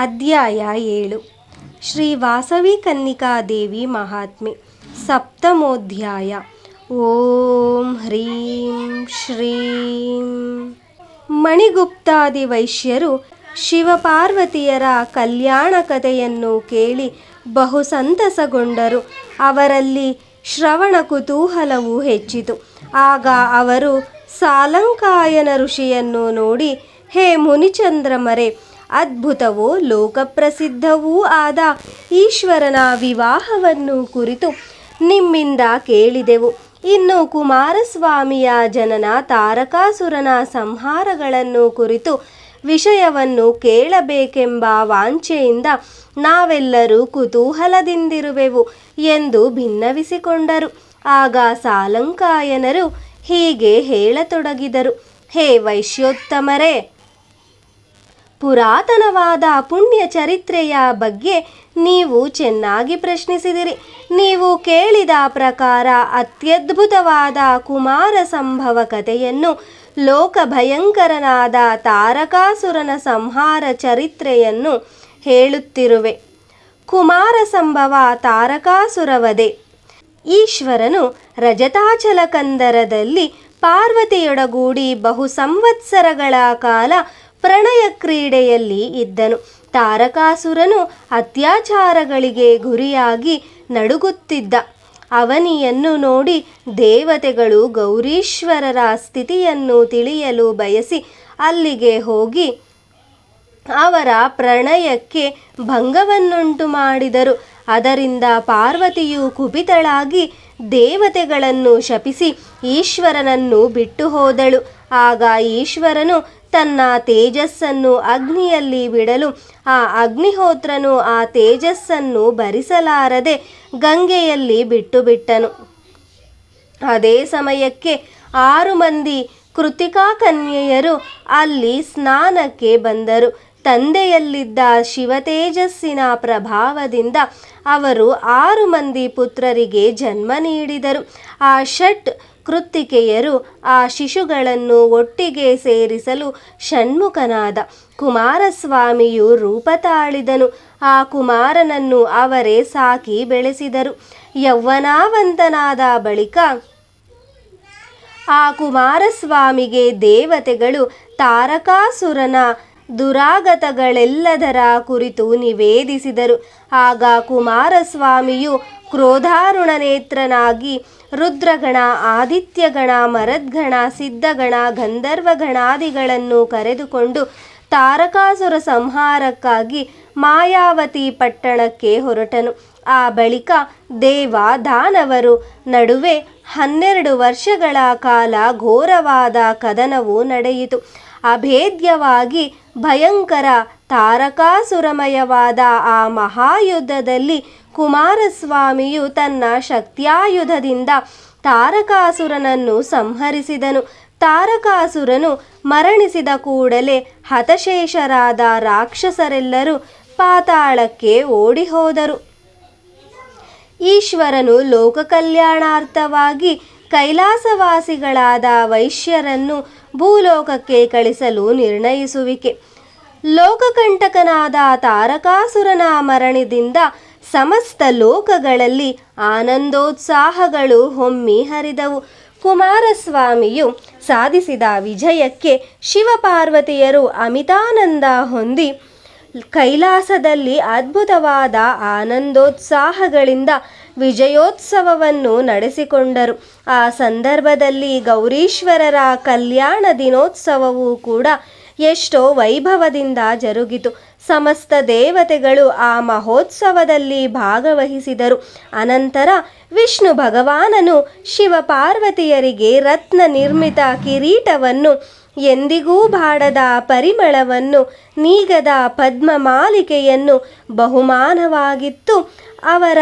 ಅಧ್ಯಾಯ 7 ಶ್ರೀ ವಾಸವಿ ಕನ್ನಿಕಾದೇವಿ ಮಹಾತ್ಮೆ. ಸಪ್ತಮೋಧ್ಯಾಯ. ಓಂ ಹ್ರೀಂ ಶ್ರೀಂ. ಮಣಿಗುಪ್ತಾದಿ ವೈಶ್ಯರು ಶಿವಪಾರ್ವತಿಯರ ಕಲ್ಯಾಣ ಕಥೆಯನ್ನು ಕೇಳಿ ಬಹು ಸಂತಸಗೊಂಡರು. ಅವರಲ್ಲಿ ಶ್ರವಣ ಕುತೂಹಲವು ಹೆಚ್ಚಿತು. ಆಗ ಅವರು ಸಾಲಂಕಾಯನ ಋಷಿಯನ್ನು ನೋಡಿ, ಹೇ ಮುನಿಚಂದ್ರಮರೆ, ಅದ್ಭುತವೂ ಲೋಕಪ್ರಸಿದ್ಧವೂ ಆದ ಈಶ್ವರನ ವಿವಾಹವನ್ನು ಕುರಿತು ನಿಮ್ಮಿಂದ ಕೇಳಿದೆವು. ಇನ್ನು ಕುಮಾರಸ್ವಾಮಿಯ ಜನನ, ತಾರಕಾಸುರನ ಸಂಹಾರಗಳನ್ನು ಕುರಿತು ವಿಷಯವನ್ನು ಕೇಳಬೇಕೆಂಬ ವಾಂಛೆಯಿಂದ ನಾವೆಲ್ಲರೂ ಕುತೂಹಲದಿಂದಿರುವೆವು ಎಂದು ಭಿನ್ನವಿಸಿಕೊಂಡರು. ಆಗ ಸಾಲಂಕಾಯನರು ಹೀಗೆ ಹೇಳತೊಡಗಿದರು. ಹೇ ವೈಶ್ಯೋತ್ತಮರೇ, ಪುರಾತನವಾದ ಪುಣ್ಯ ಚರಿತ್ರೆಯ ಬಗ್ಗೆ ನೀವು ಚೆನ್ನಾಗಿ ಪ್ರಶ್ನಿಸಿದಿರಿ. ನೀವು ಕೇಳಿದ ಪ್ರಕಾರ ಅತ್ಯದ್ಭುತವಾದ ಕುಮಾರ ಸಂಭವ ಕಥೆಯನ್ನು, ಲೋಕ ಭಯಂಕರನಾದ ತಾರಕಾಸುರನ ಸಂಹಾರ ಚರಿತ್ರೆಯನ್ನು ಹೇಳುತ್ತಿರುವೆ. ಕುಮಾರ ಸಂಭವ ತಾರಕಾಸುರವಧೆ. ಈಶ್ವರನು ರಜತಾಚಲ ಕಂದರದಲ್ಲಿ ಪಾರ್ವತಿಯೊಡಗೂಡಿ ಬಹು ಸಂವತ್ಸರಗಳ ಕಾಲ ಪ್ರಣಯ ಕ್ರೀಡೆಯಲ್ಲಿ ಇದ್ದನು. ತಾರಕಾಸುರನು ಅತ್ಯಾಚಾರಗಳಿಗೆ ಗುರಿಯಾಗಿ ನಡುಗುತ್ತಿದ್ದ. ಅವನಿಯನ್ನು ನೋಡಿ ದೇವತೆಗಳು ಗೌರೀಶ್ವರರ ಸ್ಥಿತಿಯನ್ನು ತಿಳಿಯಲು ಬಯಸಿ ಅಲ್ಲಿಗೆ ಹೋಗಿ ಅವರ ಪ್ರಣಯಕ್ಕೆ ಭಂಗವನ್ನುಂಟು ಮಾಡಿದರು. ಅದರಿಂದ ಪಾರ್ವತಿಯು ಕುಪಿತಳಾಗಿ ದೇವತೆಗಳನ್ನು ಶಪಿಸಿ ಈಶ್ವರನನ್ನು ಬಿಟ್ಟು ಹೋದಳು. ಆಗ ಈಶ್ವರನು ತನ್ನ ತೇಜಸ್ಸನ್ನು ಅಗ್ನಿಯಲ್ಲಿ ಬಿಡಲು ಆ ಅಗ್ನಿಹೋತ್ರನು ಆ ತೇಜಸ್ಸನ್ನು ಭರಿಸಲಾರದೆ ಗಂಗೆಯಲ್ಲಿ ಬಿಟ್ಟನು. ಅದೇ ಸಮಯಕ್ಕೆ 6 ಮಂದಿ ಕೃತಿಕಾ ಕನ್ಯೆಯರು ಅಲ್ಲಿ ಸ್ನಾನಕ್ಕೆ ಬಂದರು. ತಂದೆಯಲ್ಲಿದ್ದ ಶಿವತೇಜಸ್ಸಿನ ಪ್ರಭಾವದಿಂದ ಅವರು 6 ಮಂದಿ ಪುತ್ರರಿಗೆ ಜನ್ಮ ನೀಡಿದರು. ಆ ಷಟ್ ಕೃತ್ತಿಕೆಯರು ಆ ಶಿಶುಗಳನ್ನು ಒಟ್ಟಿಗೆ ಸೇರಿಸಲು ಷಣ್ಮುಖನಾದ ಕುಮಾರಸ್ವಾಮಿಯು ರೂಪ ತಾಳಿದನು. ಆ ಕುಮಾರನನ್ನು ಅವರೇ ಸಾಕಿ ಬೆಳೆಸಿದರು. ಯೌವನಾವಂತನಾದ ಬಳಿಕ ಆ ಕುಮಾರಸ್ವಾಮಿಗೆ ದೇವತೆಗಳು ತಾರಕಾಸುರನ ದುರಾಗತಗಳೆಲ್ಲದರ ಕುರಿತು ನಿವೇದಿಸಿದರು. ಆಗ ಕುಮಾರಸ್ವಾಮಿಯು ಕ್ರೋಧಾರುಣನೇತ್ರನಾಗಿ ರುದ್ರಗಣ, ಆದಿತ್ಯಗಣ, ಮರದ್ಗಣ, ಸಿದ್ಧಗಣ, ಗಂಧರ್ವಗಣಾದಿಗಳನ್ನು ಕರೆದುಕೊಂಡು ತಾರಕಾಸುರ ಸಂಹಾರಕ್ಕಾಗಿ ಮಾಯಾವತಿ ಪಟ್ಟಣಕ್ಕೆ ಹೊರಟನು. ಆ ಬಳಿಕ ದೇವ ದಾನವರು ನಡುವೆ 12 ವರ್ಷಗಳ ಕಾಲ ಘೋರವಾದ ಕದನವು ನಡೆಯಿತು. ಅಭೇದ್ಯವಾಗಿ ಭಯಂಕರ ತಾರಕಾಸುರಮಯವಾದ ಆ ಮಹಾಯುದ್ಧದಲ್ಲಿ ಕುಮಾರಸ್ವಾಮಿಯು ತನ್ನ ಶಕ್ತ್ಯಾಯುಧದಿಂದ ತಾರಕಾಸುರನನ್ನು ಸಂಹರಿಸಿದನು. ತಾರಕಾಸುರನು ಮರಣಿಸಿದ ಕೂಡಲೇ ಹತಶೇಷರಾದ ರಾಕ್ಷಸರೆಲ್ಲರೂ ಪಾತಾಳಕ್ಕೆ ಓಡಿಹೋದರು. ಈಶ್ವರನು ಲೋಕ ಕಲ್ಯಾಣಾರ್ಥವಾಗಿ ಕೈಲಾಸವಾಸಿಗಳಾದ ವೈಶ್ಯರನ್ನು ಭೂಲೋಕಕ್ಕೆ ಕಳಿಸಲು ನಿರ್ಣಯಿಸುವಿಕೆ. ಲೋಕಕಂಟಕನಾದ ತಾರಕಾಸುರನ ಮರಣದಿಂದ ಸಮಸ್ತ ಲೋಕಗಳಲ್ಲಿ ಆನಂದೋತ್ಸಾಹಗಳು ಹೊಮ್ಮಿ ಹರಿದವು. ಕುಮಾರಸ್ವಾಮಿಯು ಸಾಧಿಸಿದ ವಿಜಯಕ್ಕೆ ಶಿವಪಾರ್ವತಿಯರು ಅಮಿತಾನಂದ ಹೊಂದಿ ಕೈಲಾಸದಲ್ಲಿ ಅದ್ಭುತವಾದ ಆನಂದೋತ್ಸಾಹಗಳಿಂದ ವಿಜಯೋತ್ಸವವನ್ನು ನಡೆಸಿಕೊಂಡರು. ಆ ಸಂದರ್ಭದಲ್ಲಿ ಗೌರೀಶ್ವರರ ಕಲ್ಯಾಣ ದಿನೋತ್ಸವವೂ ಕೂಡ ಎಷ್ಟೋ ವೈಭವದಿಂದ ಜರುಗಿತು. ಸಮಸ್ತ ದೇವತೆಗಳು ಆ ಮಹೋತ್ಸವದಲ್ಲಿ ಭಾಗವಹಿಸಿದರು. ಅನಂತರ ವಿಷ್ಣು ಭಗವಾನನು ಶಿವಪಾರ್ವತಿಯರಿಗೆ ರತ್ನ ನಿರ್ಮಿತ ಕಿರೀಟವನ್ನು, ಎಂದಿಗೂ ಬಾಡದ ಪರಿಮಳವನ್ನು, ನೀಗದ ಪದ್ಮಮಾಲಿಕೆಯನ್ನು ಬಹುಮಾನವಾಗಿತ್ತು ಅವರ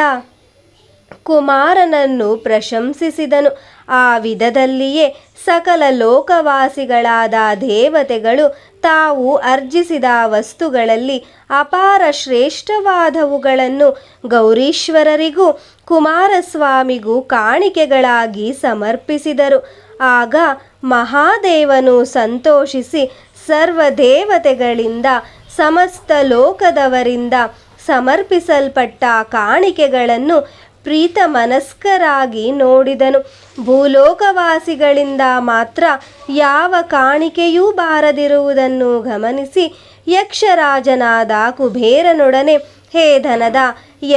ಕುಮಾರನನ್ನು ಪ್ರಶಂಸಿಸಿದನು. ಆ ವಿಧದಲ್ಲಿಯೇ ಸಕಲ ಲೋಕವಾಸಿಗಳಾದ ದೇವತೆಗಳು ತಾವು ಅರ್ಜಿಸಿದ ವಸ್ತುಗಳಲ್ಲಿ ಅಪಾರ ಶ್ರೇಷ್ಠವಾದವುಗಳನ್ನು ಗೌರೀಶ್ವರರಿಗೂ ಕುಮಾರಸ್ವಾಮಿಗೂ ಕಾಣಿಕೆಗಳಾಗಿ ಸಮರ್ಪಿಸಿದರು. ಆಗ ಮಹಾದೇವನು ಸಂತೋಷಿಸಿ ಸರ್ವದೇವತೆಗಳಿಂದ ಸಮಸ್ತ ಲೋಕದವರಿಂದ ಸಮರ್ಪಿಸಲ್ಪಟ್ಟ ಕಾಣಿಕೆಗಳನ್ನು ಪ್ರೀತ ಮನಸ್ಕರಾಗಿ ನೋಡಿದನು. ಭೂಲೋಕವಾಸಿಗಳಿಂದ ಮಾತ್ರ ಯಾವ ಕಾಣಿಕೆಯೂ ಬಾರದಿರುವುದನ್ನು ಗಮನಿಸಿ ಯಕ್ಷರಾಜನಾದ ಕುಬೇರನೊಡನೆ, ಹೇ ಧನದ,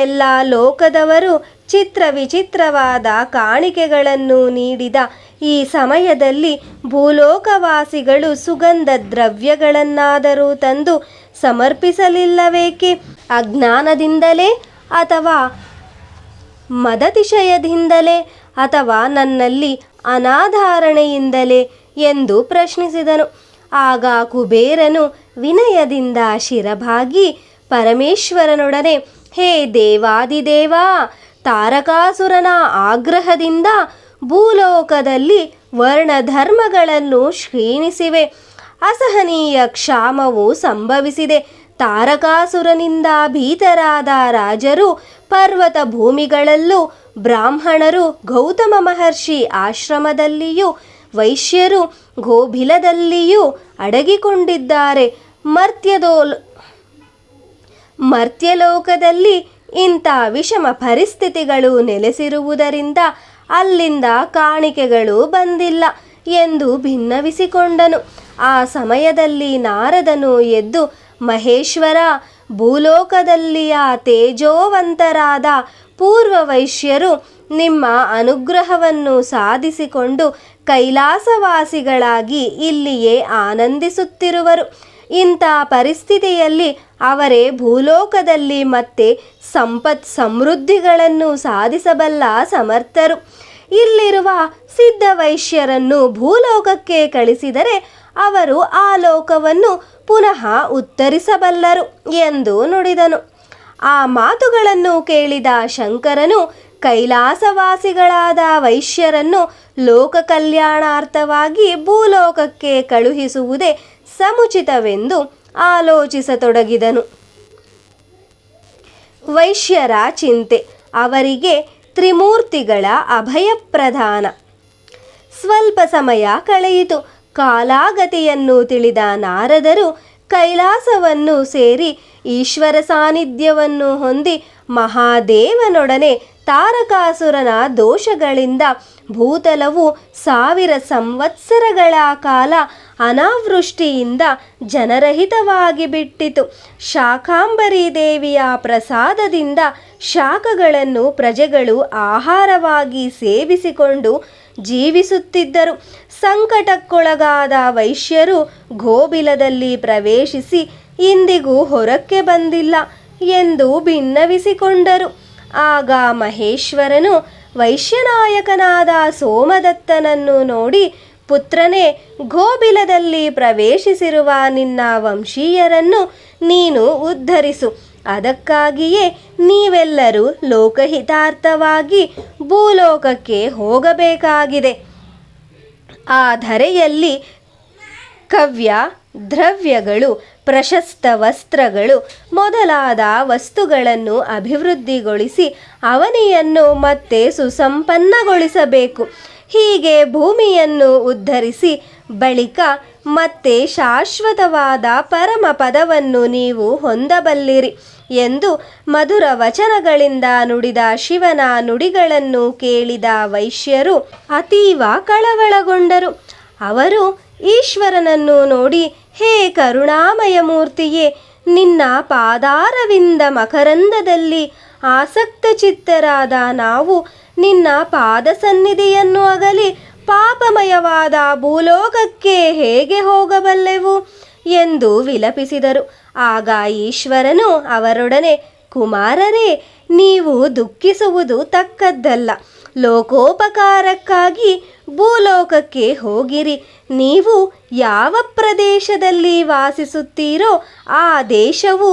ಎಲ್ಲ ಲೋಕದವರು ಚಿತ್ರ ವಿಚಿತ್ರವಾದ ಕಾಣಿಕೆಗಳನ್ನು ನೀಡಿದ ಈ ಸಮಯದಲ್ಲಿ ಭೂಲೋಕವಾಸಿಗಳು ಸುಗಂಧ ದ್ರವ್ಯಗಳನ್ನಾದರೂ ತಂದು ಸಮರ್ಪಿಸಲಿಲ್ಲವೇಕೆ? ಅಜ್ಞಾನದಿಂದಲೇ ಅಥವಾ ಮದತಿಶಯದಿಂದಲೇ ಅಥವಾ ನನ್ನಲ್ಲಿ ಅನಾಧಾರಣೆಯಿಂದಲೇ ಎಂದು ಪ್ರಶ್ನಿಸಿದನು. ಆಗ ಕುಬೇರನು ವಿನಯದಿಂದ ಶಿರಭಾಗಿ ಪರಮೇಶ್ವರನೊಡನೆ, ಹೇ ದೇವಾದಿದೇವ, ತಾರಕಾಸುರನ ಆಗ್ರಹದಿಂದ ಭೂಲೋಕದಲ್ಲಿ ವರ್ಣಧರ್ಮಗಳನ್ನು ಕ್ಷೀಣಿಸಿವೆ. ಅಸಹನೀಯ ಕ್ಷಾಮವು ಸಂಭವಿಸಿದೆ. ತಾರಕಾಸುರನಿಂದ ಭೀತರಾದ ರಾಜರು ಪರ್ವತ ಭೂಮಿಗಳಲ್ಲೂ, ಬ್ರಾಹ್ಮಣರು ಗೌತಮ ಮಹರ್ಷಿ ಆಶ್ರಮದಲ್ಲಿಯೂ, ವೈಶ್ಯರು ಗೋಭಿಲದಲ್ಲಿಯೂ ಅಡಗಿಕೊಂಡಿದ್ದಾರೆ. ಮರ್ತ್ಯಲೋಕದಲ್ಲಿ ಇಂಥ ವಿಷಮ ಪರಿಸ್ಥಿತಿಗಳು ನೆಲೆಸಿರುವುದರಿಂದ ಅಲ್ಲಿಂದ ಕಾಣಿಕೆಗಳು ಬಂದಿಲ್ಲ ಎಂದು ಭಿನ್ನವಿಸಿಕೊಂಡನು. ಆ ಸಮಯದಲ್ಲಿ ನಾರದನು ಎದ್ದು, ಮಹೇಶ್ವರ, ಭೂಲೋಕದಲ್ಲಿಯ ತೇಜೋವಂತರಾದ ಪೂರ್ವವೈಶ್ಯರು ನಿಮ್ಮ ಅನುಗ್ರಹವನ್ನು ಸಾಧಿಸಿಕೊಂಡು ಕೈಲಾಸವಾಸಿಗಳಾಗಿ ಇಲ್ಲಿಯೇ ಆನಂದಿಸುತ್ತಿರುವರು. ಇಂಥ ಪರಿಸ್ಥಿತಿಯಲ್ಲಿ ಅವರೇ ಭೂಲೋಕದಲ್ಲಿ ಮತ್ತೆ ಸಂಪತ್ ಸಮೃದ್ಧಿಗಳನ್ನು ಸಾಧಿಸಬಲ್ಲ ಸಮರ್ಥರು. ಇಲ್ಲಿರುವ ಸಿದ್ಧವೈಶ್ಯರನ್ನು ಭೂಲೋಕಕ್ಕೆ ಕಳಿಸಿದರೆ ಅವರು ಆ ಲೋಕವನ್ನು ಪುನಃ ಉತ್ತರಿಸಬಲ್ಲರು ಎಂದು ನುಡಿದನು. ಆ ಮಾತುಗಳನ್ನು ಕೇಳಿದ ಶಂಕರನು ಕೈಲಾಸವಾಸಿಗಳಾದ ವೈಶ್ಯರನ್ನು ಲೋಕ ಕಲ್ಯಾಣಾರ್ಥವಾಗಿ ಭೂಲೋಕಕ್ಕೆ ಕಳುಹಿಸುವುದೇ ಸಮುಚಿತವೆಂದು ಆಲೋಚಿಸತೊಡಗಿದನು. ವೈಶ್ಯರ ಚಿಂತೆ, ಅವರಿಗೆ ತ್ರಿಮೂರ್ತಿಗಳ ಅಭಯಪ್ರದಾನ. ಸ್ವಲ್ಪ ಸಮಯ ಕಳೆಯಿತು. ಕಾಲಾಗತಿಯನ್ನು ತಿಳಿದ ನಾರದರು ಕೈಲಾಸವನ್ನು ಸೇರಿ ಈಶ್ವರ ಸಾನ್ನಿಧ್ಯವನ್ನು ಹೊಂದಿ ಮಹಾದೇವನೊಡನೆ ತಾರಕಾಸುರನ ದೋಷಗಳಿಂದ ಭೂತಲವು 1000 ಸಂವತ್ಸರಗಳ ಕಾಲ ಅನಾವೃಷ್ಟಿಯಿಂದ ಜನರಹಿತವಾಗಿ ಬಿಟ್ಟಿತು. ಶಾಕಾಂಬರಿ ದೇವಿಯ ಪ್ರಸಾದದಿಂದ ಶಾಖಗಳನ್ನು ಪ್ರಜೆಗಳು ಆಹಾರವಾಗಿ ಸೇವಿಸಿಕೊಂಡು ಜೀವಿಸುತ್ತಿದ್ದರು. ಸಂಕಟಕ್ಕೊಳಗಾದ ವೈಶ್ಯರು ಗೋಬಿಲದಲ್ಲಿ ಪ್ರವೇಶಿಸಿ ಇಂದಿಗೂ ಹೊರಕ್ಕೆ ಬಂದಿಲ್ಲ ಎಂದು ಭಿನ್ನವಿಸಿಕೊಂಡರು. ಆಗ ಮಹೇಶ್ವರನು ವೈಶ್ಯನಾಯಕನಾದ ಸೋಮದತ್ತನನ್ನು ನೋಡಿ, ಪುತ್ರನೇ, ಗೋಬಿಲದಲ್ಲಿ ಪ್ರವೇಶಿಸಿರುವ ನಿನ್ನ ವಂಶೀಯರನ್ನು ನೀನು ಉದ್ಧರಿಸು. ಅದಕ್ಕಾಗಿಯೇ ನೀವೆಲ್ಲರೂ ಲೋಕಹಿತಾರ್ಥವಾಗಿ ಭೂಲೋಕಕ್ಕೆ ಹೋಗಬೇಕಾಗಿದೆ. ಆ ಧರೆಯಲ್ಲಿ ಕವ್ಯ, ದ್ರವ್ಯಗಳು, ಪ್ರಶಸ್ತ ವಸ್ತ್ರಗಳು ಮೊದಲಾದ ವಸ್ತುಗಳನ್ನು ಅಭಿವೃದ್ಧಿಗೊಳಿಸಿ ಅವನಿಯನ್ನು ಮತ್ತೆ ಸುಸಂಪನ್ನಗೊಳಿಸಬೇಕು. ಹೀಗೆ ಭೂಮಿಯನ್ನು ಉದ್ಧರಿಸಿ ಬಳಿಕ ಮತ್ತೆ ಶಾಶ್ವತವಾದ ಪರಮ ಪದವನ್ನು ನೀವು ಹೊಂದಬಲ್ಲಿರಿ ಎಂದು ಮಧುರ ವಚನಗಳಿಂದ ನುಡಿದ ಶಿವನ ನುಡಿಗಳನ್ನು ಕೇಳಿದ ವೈಶ್ಯರು ಅತೀವ ಕಳವಳಗೊಂಡರು. ಅವರು ಈಶ್ವರನನ್ನು ನೋಡಿ, ಹೇ ಕರುಣಾಮಯ ಮೂರ್ತಿಯೇ, ನಿನ್ನ ಪಾದಾರವಿಂದ ಮಕರಂದದಲ್ಲಿ ಆಸಕ್ತ ಚಿತ್ತರಾದ ನಾವು ನಿನ್ನ ಪಾದ ಸನ್ನಿಧಿಯನ್ನು ಅಗಲಿ ಪಾಪಮಯವಾದ ಭೂಲೋಕಕ್ಕೆ ಹೇಗೆ ಹೋಗಬಲ್ಲೆವು ಎಂದು ವಿಲಪಿಸಿದರು. ಆಗ ಈಶ್ವರನು ಅವರೊಡನೆ, ಕುಮಾರರೇ, ನೀವು ದುಃಖಿಸುವುದು ತಕ್ಕದ್ದಲ್ಲ. ಲೋಕೋಪಕಾರಕ್ಕಾಗಿ ಭೂಲೋಕಕ್ಕೆ ಹೋಗಿರಿ. ನೀವು ಯಾವ ಪ್ರದೇಶದಲ್ಲಿ ವಾಸಿಸುತ್ತೀರೋ ಆ ದೇಶವು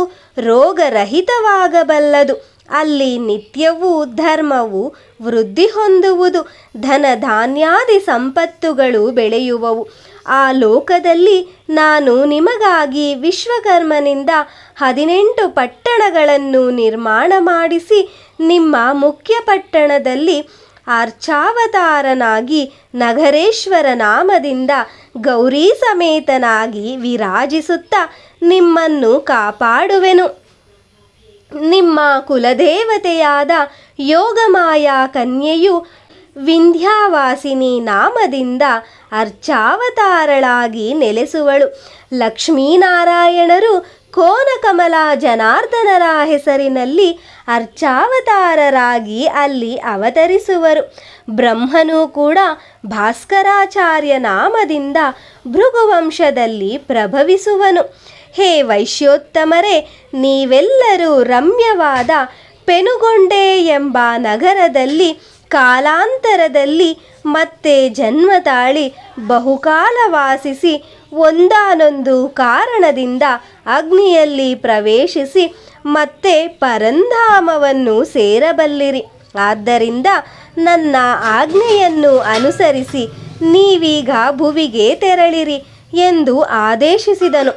ರೋಗರಹಿತವಾಗಬಲ್ಲದು. ಅಲ್ಲಿ ನಿತ್ಯವೂ ಧರ್ಮವು ವೃದ್ಧಿ ಹೊಂದುವುದು, ಧನ ಧಾನ್ಯಾದಿ ಸಂಪತ್ತುಗಳು ಬೆಳೆಯುವವು. ಆ ಲೋಕದಲ್ಲಿ ನಾನು ನಿಮಗಾಗಿ ವಿಶ್ವಕರ್ಮನಿಂದ 18 ಪಟ್ಟಣಗಳನ್ನು ನಿರ್ಮಾಣ ಮಾಡಿಸಿ ನಿಮ್ಮ ಮುಖ್ಯ ಪಟ್ಟಣದಲ್ಲಿ ಅರ್ಚಾವತಾರನಾಗಿ ನಗರೇಶ್ವರ ನಾಮದಿಂದ ಗೌರಿ ಸಮೇತನಾಗಿ ವಿರಾಜಿಸುತ್ತಾ ನಿಮ್ಮನ್ನು ಕಾಪಾಡುವೆನು. ನಿಮ್ಮ ಕುಲದೇವತೆಯಾದ ಯೋಗಮಾಯಾ ಕನ್ಯೆಯು ವಿಂಧ್ಯಾವಾಸಿನಿ ನಾಮದಿಂದ ಅರ್ಚಾವತಾರಳಾಗಿ ನೆಲೆಸುವಳು. ಲಕ್ಷ್ಮೀನಾರಾಯಣರು ಕೋನಕಮಲ ಜನಾರ್ದನರ ಹೆಸರಿನಲ್ಲಿ ಅರ್ಚಾವತಾರರಾಗಿ ಅಲ್ಲಿ ಅವತರಿಸುವರು. ಬ್ರಹ್ಮನು ಕೂಡ ಭಾಸ್ಕರಾಚಾರ್ಯ ನಾಮದಿಂದ ಭೃಗುವಂಶದಲ್ಲಿ ಪ್ರಭವಿಸುವನು. ಹೇ ವೈಶ್ಯೋತ್ತಮರೇ, ನೀವೆಲ್ಲರೂ ರಮ್ಯವಾದ ಪೆನುಗೊಂಡೆ ಎಂಬ ನಗರದಲ್ಲಿ ಕಾಲಾಂತರದಲ್ಲಿ ಮತ್ತೆ ಜನ್ಮ ತಾಳಿ ಬಹುಕಾಲ ವಾಸಿಸಿ ಒಂದಾನೊಂದು ಕಾರಣದಿಂದ ಅಗ್ನಿಯಲ್ಲಿ ಪ್ರವೇಶಿಸಿ ಮತ್ತೆ ಪರಂಧಾಮವನ್ನು ಸೇರಬಲ್ಲಿರಿ. ಆದ್ದರಿಂದ ನನ್ನ ಆಜ್ಞೆಯನ್ನು ಅನುಸರಿಸಿ ನೀವೀಗ ಭುವಿಗೆ ತೆರಳಿರಿ ಎಂದು ಆದೇಶಿಸಿದನು.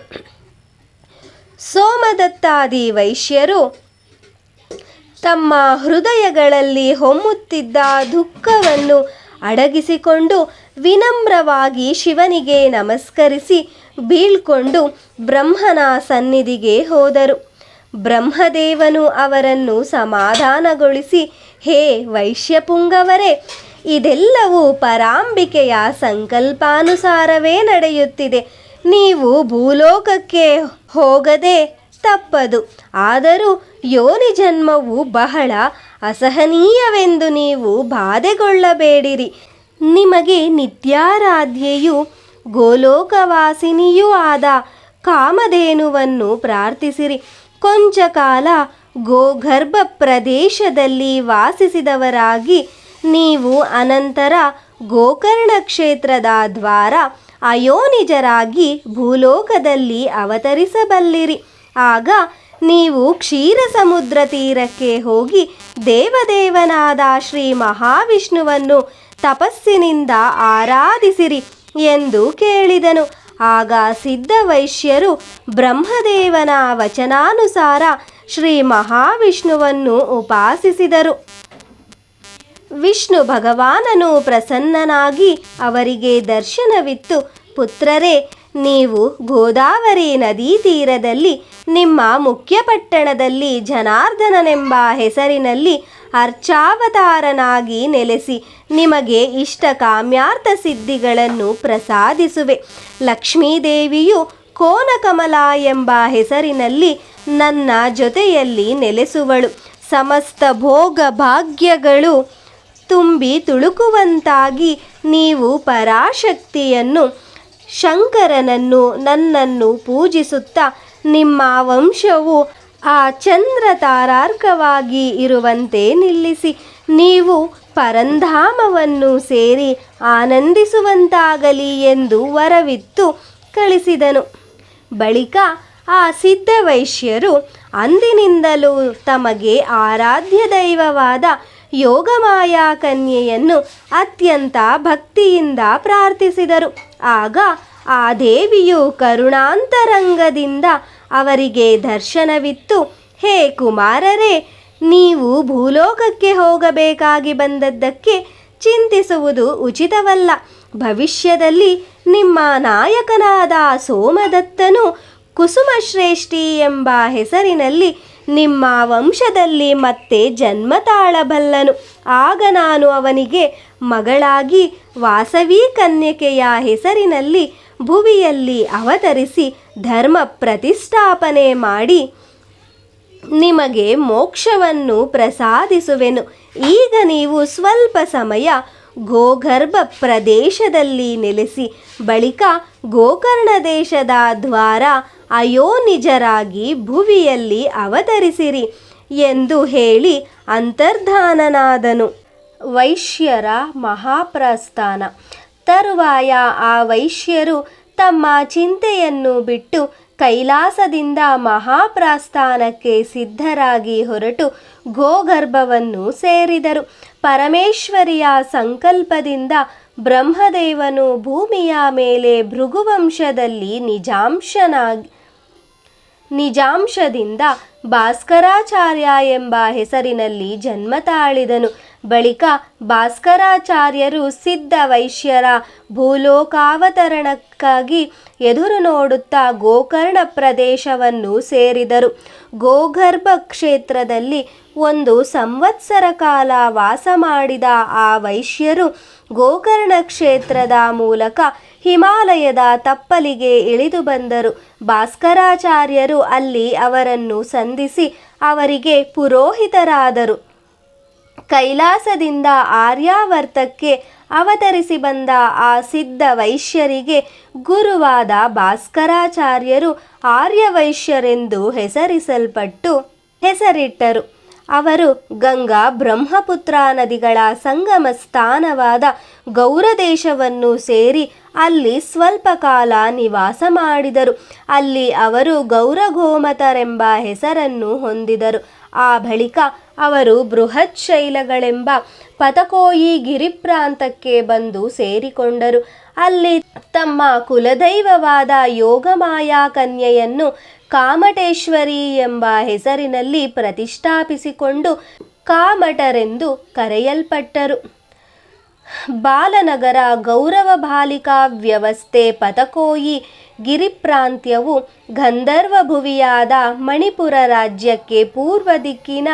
ಸೋಮದತ್ತಾದಿ ವೈಶ್ಯರು ತಮ್ಮ ಹೃದಯಗಳಲ್ಲಿ ಹೊಮ್ಮುತ್ತಿದ್ದ ದುಃಖವನ್ನು ಅಡಗಿಸಿಕೊಂಡು ವಿನಮ್ರವಾಗಿ ಶಿವನಿಗೆ ನಮಸ್ಕರಿಸಿ ಬೀಳ್ಕೊಂಡು ಬ್ರಹ್ಮನ ಸನ್ನಿಧಿಗೆ ಹೋದರು. ಬ್ರಹ್ಮದೇವನು ಅವರನ್ನು ಸಮಾಧಾನಗೊಳಿಸಿ, ಹೇ ವೈಶ್ಯಪುಂಗವರೇ, ಇದೆಲ್ಲವೂ ಪರಾಂಬಿಕೆಯ ಸಂಕಲ್ಪಾನುಸಾರವೇ ನಡೆಯುತ್ತಿದೆ. ನೀವು ಭೂಲೋಕಕ್ಕೆ ಹೋಗದೆ ತಪ್ಪದು. ಆದರೂ ಯೋನಿ ಜನ್ಮವು ಬಹಳ ಅಸಹನೀಯವೆಂದು ನೀವು ಬಾಧೆಗೊಳ್ಳಬೇಡಿರಿ. ನಿಮಗೆ ನಿತ್ಯಾರಾಧ್ಯೆಯೂ ಗೋಲೋಕವಾಸಿನಿಯೂ ಆದ ಕಾಮಧೇನುವನ್ನು ಪ್ರಾರ್ಥಿಸಿರಿ. ಕೊಂಚ ಕಾಲ ಗೋಗರ್ಭ ಪ್ರದೇಶದಲ್ಲಿ ವಾಸಿಸಿದವರಾಗಿ ನೀವು ಅನಂತರ ಗೋಕರ್ಣ ಕ್ಷೇತ್ರದ ದ್ವಾರ ಅಯೋನಿಜರಾಗಿ ಭೂಲೋಕದಲ್ಲಿ ಅವತರಿಸಬಲ್ಲಿರಿ. ಆಗ ನೀವು ಕ್ಷೀರ ಸಮುದ್ರ ತೀರಕ್ಕೆ ಹೋಗಿ ದೇವದೇವನಾದ ಶ್ರೀ ಮಹಾವಿಷ್ಣುವನ್ನು ತಪಸ್ಸಿನಿಂದ ಆರಾಧಿಸಿರಿ ಎಂದು ಕೇಳಿದನು. ಆಗ ಸಿದ್ಧವೈಶ್ಯರು ಬ್ರಹ್ಮದೇವನ ವಚನಾನುಸಾರ ಶ್ರೀ ಮಹಾವಿಷ್ಣುವನ್ನು ಉಪಾಸಿಸಿದರು. ವಿಷ್ಣು ಭಗವಾನನು ಪ್ರಸನ್ನನಾಗಿ ಅವರಿಗೆ ದರ್ಶನವಿತ್ತು, ಪುತ್ರರೇ, ನೀವು ಗೋದಾವರಿ ನದೀ ತೀರದಲ್ಲಿ ನಿಮ್ಮ ಮುಖ್ಯ ಪಟ್ಟಣದಲ್ಲಿ ಜನಾರ್ದನನೆಂಬ ಹೆಸರಿನಲ್ಲಿ ಅರ್ಚಾವತಾರನಾಗಿ ನೆಲೆಸಿ ನಿಮಗೆ ಇಷ್ಟ ಕಾಮ್ಯಾರ್ಥ ಸಿದ್ಧಿಗಳನ್ನು ಪ್ರಸಾದಿಸುವೆ. ಲಕ್ಷ್ಮೀದೇವಿಯು ಕೋನಕಮಲ ಎಂಬ ಹೆಸರಿನಲ್ಲಿ ನನ್ನ ಜೊತೆಯಲ್ಲಿ ನೆಲೆಸುವಳು. ಸಮಸ್ತ ಭೋಗ ಭಾಗ್ಯಗಳು ತುಂಬಿ ತುಳುಕುವಂತಾಗಿ ನೀವು ಪರಾಶಕ್ತಿಯನ್ನು ಶಂಕರನನ್ನು ನನ್ನನ್ನು ಪೂಜಿಸುತ್ತಾ ನಿಮ್ಮ ವಂಶವು ಆ ಚಂದ್ರ ತಾರಾರ್ಕವಾಗಿ ಇರುವಂತೆ ನಿಲ್ಲಿಸಿ ನೀವು ಪರಂಧಾಮವನ್ನು ಸೇರಿ ಆನಂದಿಸುವಂತಾಗಲಿ ಎಂದು ವರವಿತ್ತು ಕಳಿಸಿದನು. ಬಳಿಕ ಆ ಸಿದ್ಧವೈಶ್ಯರು ಅಂದಿನಿಂದಲೂ ತಮಗೆ ಆರಾಧ್ಯ ದೈವವಾದ ಯೋಗಮಾಯಾ ಕನ್ಯೆಯನ್ನು ಅತ್ಯಂತ ಭಕ್ತಿಯಿಂದ ಪ್ರಾರ್ಥಿಸಿದರು. ಆಗ ಆ ದೇವಿಯು ಕರುಣಾಂತರಂಗದಿಂದ ಅವರಿಗೆ ದರ್ಶನವಿತ್ತು, ಹೇ ಕುಮಾರರೇ, ನೀವು ಭೂಲೋಕಕ್ಕೆ ಹೋಗಬೇಕಾಗಿ ಬಂದದ್ದಕ್ಕೆ ಚಿಂತಿಸುವುದು ಉಚಿತವಲ್ಲ. ಭವಿಷ್ಯದಲ್ಲಿ ನಿಮ್ಮ ನಾಯಕನಾದ ಸೋಮದತ್ತನು ಕುಸುಮಶ್ರೇಷ್ಠಿ ಎಂಬ ಹೆಸರಿನಲ್ಲಿ ನಿಮ್ಮ ವಂಶದಲ್ಲಿ ಮತ್ತೆ ಜನ್ಮ ತಾಳಬಲ್ಲನು. ಆಗ ನಾನು ಅವನಿಗೆ ಮಗಳಾಗಿ ವಾಸವಿ ಕನ್ಯಕೆಯ ಹೆಸರಿನಲ್ಲಿ ಭುವಿಯಲ್ಲಿ ಅವತರಿಸಿ ಧರ್ಮ ಪ್ರತಿಷ್ಠಾಪನೆ ಮಾಡಿ ನಿಮಗೆ ಮೋಕ್ಷವನ್ನು ಪ್ರಸಾದಿಸುವೆನು. ಈಗ ನೀವು ಸ್ವಲ್ಪ ಸಮಯ ಗೋಗರ್ಭ ಪ್ರದೇಶದಲ್ಲಿ ನೆಲೆಸಿ ಬಳಿಕ ಗೋಕರ್ಣ ದೇಶದ ದ್ವಾರ ಅಯೋನಿಜರಾಗಿ ಭುವಿಯಲ್ಲಿ ಅವತರಿಸಿರಿ ಎಂದು ಹೇಳಿ ಅಂತರ್ಧಾನನಾದನು. ವೈಶ್ಯರ ಮಹಾಪ್ರಸ್ಥಾನ. ತರುವಾಯ ಆ ವೈಶ್ಯರು ತಮ್ಮ ಚಿಂತೆಯನ್ನು ಬಿಟ್ಟು ಕೈಲಾಸದಿಂದ ಮಹಾಪ್ರಸ್ಥಾನಕ್ಕೆ ಸಿದ್ಧರಾಗಿ ಹೊರಟು ಗೋಗರ್ಭವನ್ನು ಸೇರಿದರು. ಪರಮೇಶ್ವರಿಯ ಸಂಕಲ್ಪದಿಂದ ಬ್ರಹ್ಮದೇವನು ಭೂಮಿಯ ಮೇಲೆ ಭೃಗುವಂಶದಲ್ಲಿ ನಿಜಾಂಶದಿಂದ ಭಾಸ್ಕರಾಚಾರ್ಯ ಎಂಬ ಹೆಸರಿನಲ್ಲಿ ಜನ್ಮ ತಾಳಿದನು. ಬಳಿಕ ಭಾಸ್ಕರಾಚಾರ್ಯರು ಸಿದ್ಧ ವೈಶ್ಯರ ಭೂಲೋಕಾವತರಣಕ್ಕಾಗಿ ಎದುರು ನೋಡುತ್ತಾ ಗೋಕರ್ಣ ಪ್ರದೇಶವನ್ನು ಸೇರಿದರು. ಗೋಗರ್ಭ ಕ್ಷೇತ್ರದಲ್ಲಿ 1 ಸಂವತ್ಸರ ಕಾಲ ವಾಸ ಮಾಡಿದ ಆ ವೈಶ್ಯರು ಗೋಕರ್ಣ ಕ್ಷೇತ್ರದ ಮೂಲಕ ಹಿಮಾಲಯದ ತಪ್ಪಲಿಗೆ ಇಳಿದು ಬಂದರು. ಭಾಸ್ಕರಾಚಾರ್ಯರು ಅಲ್ಲಿ ಅವರನ್ನು ಸಂಧಿಸಿ ಅವರಿಗೆ ಪುರೋಹಿತರಾದರು. ಕೈಲಾಸದಿಂದ ಆರ್ಯಾವರ್ತಕ್ಕೆ ಅವತರಿಸಿ ಬಂದ ಆ ಸಿದ್ಧ ವೈಶ್ಯರಿಗೆ ಗುರುವಾದ ಭಾಸ್ಕರಾಚಾರ್ಯರು ಆರ್ಯವೈಶ್ಯರೆಂದು ಹೆಸರಿಟ್ಟರು. ಅವರು ಗಂಗಾ ಬ್ರಹ್ಮಪುತ್ರ ನದಿಗಳ ಸಂಗಮ ಸ್ಥಾನವಾದ ಗೌರದೇಶವನ್ನು ಸೇರಿ ಅಲ್ಲಿ ಸ್ವಲ್ಪ ಕಾಲ ನಿವಾಸ ಮಾಡಿದರು. ಅಲ್ಲಿ ಅವರು ಗೌರಗೋಮತರೆಂಬ ಹೆಸರನ್ನು ಹೊಂದಿದರು. ಆ ಬಳಿಕ ಅವರು ಬೃಹತ್ ಶೈಲಗಳೆಂಬ ಪತಕೋಯಿ ಗಿರಿಪ್ರಾಂತಕ್ಕೆ ಬಂದು ಸೇರಿಕೊಂಡರು. ಅಲ್ಲಿ ತಮ್ಮ ಕುಲದೈವವಾದ ಯೋಗಮಾಯಾ ಕನ್ಯೆಯನ್ನು ಕಾಮಟೇಶ್ವರಿ ಎಂಬ ಹೆಸರಿನಲ್ಲಿ ಪ್ರತಿಷ್ಠಾಪಿಸಿಕೊಂಡು ಕಾಮಟರೆಂದು ಕರೆಯಲ್ಪಟ್ಟರು. ಬಾಲನಗರ ಗೌರವ ಬಾಲಿಕಾ ವ್ಯವಸ್ಥೆ ಪತಕೋಯಿ ಗಿರಿಪ್ರಾಂತ್ಯವು ಗಂಧರ್ವ ಭುವಿಯಾದ ಮಣಿಪುರ ರಾಜ್ಯಕ್ಕೆ ಪೂರ್ವ ದಿಕ್ಕಿನ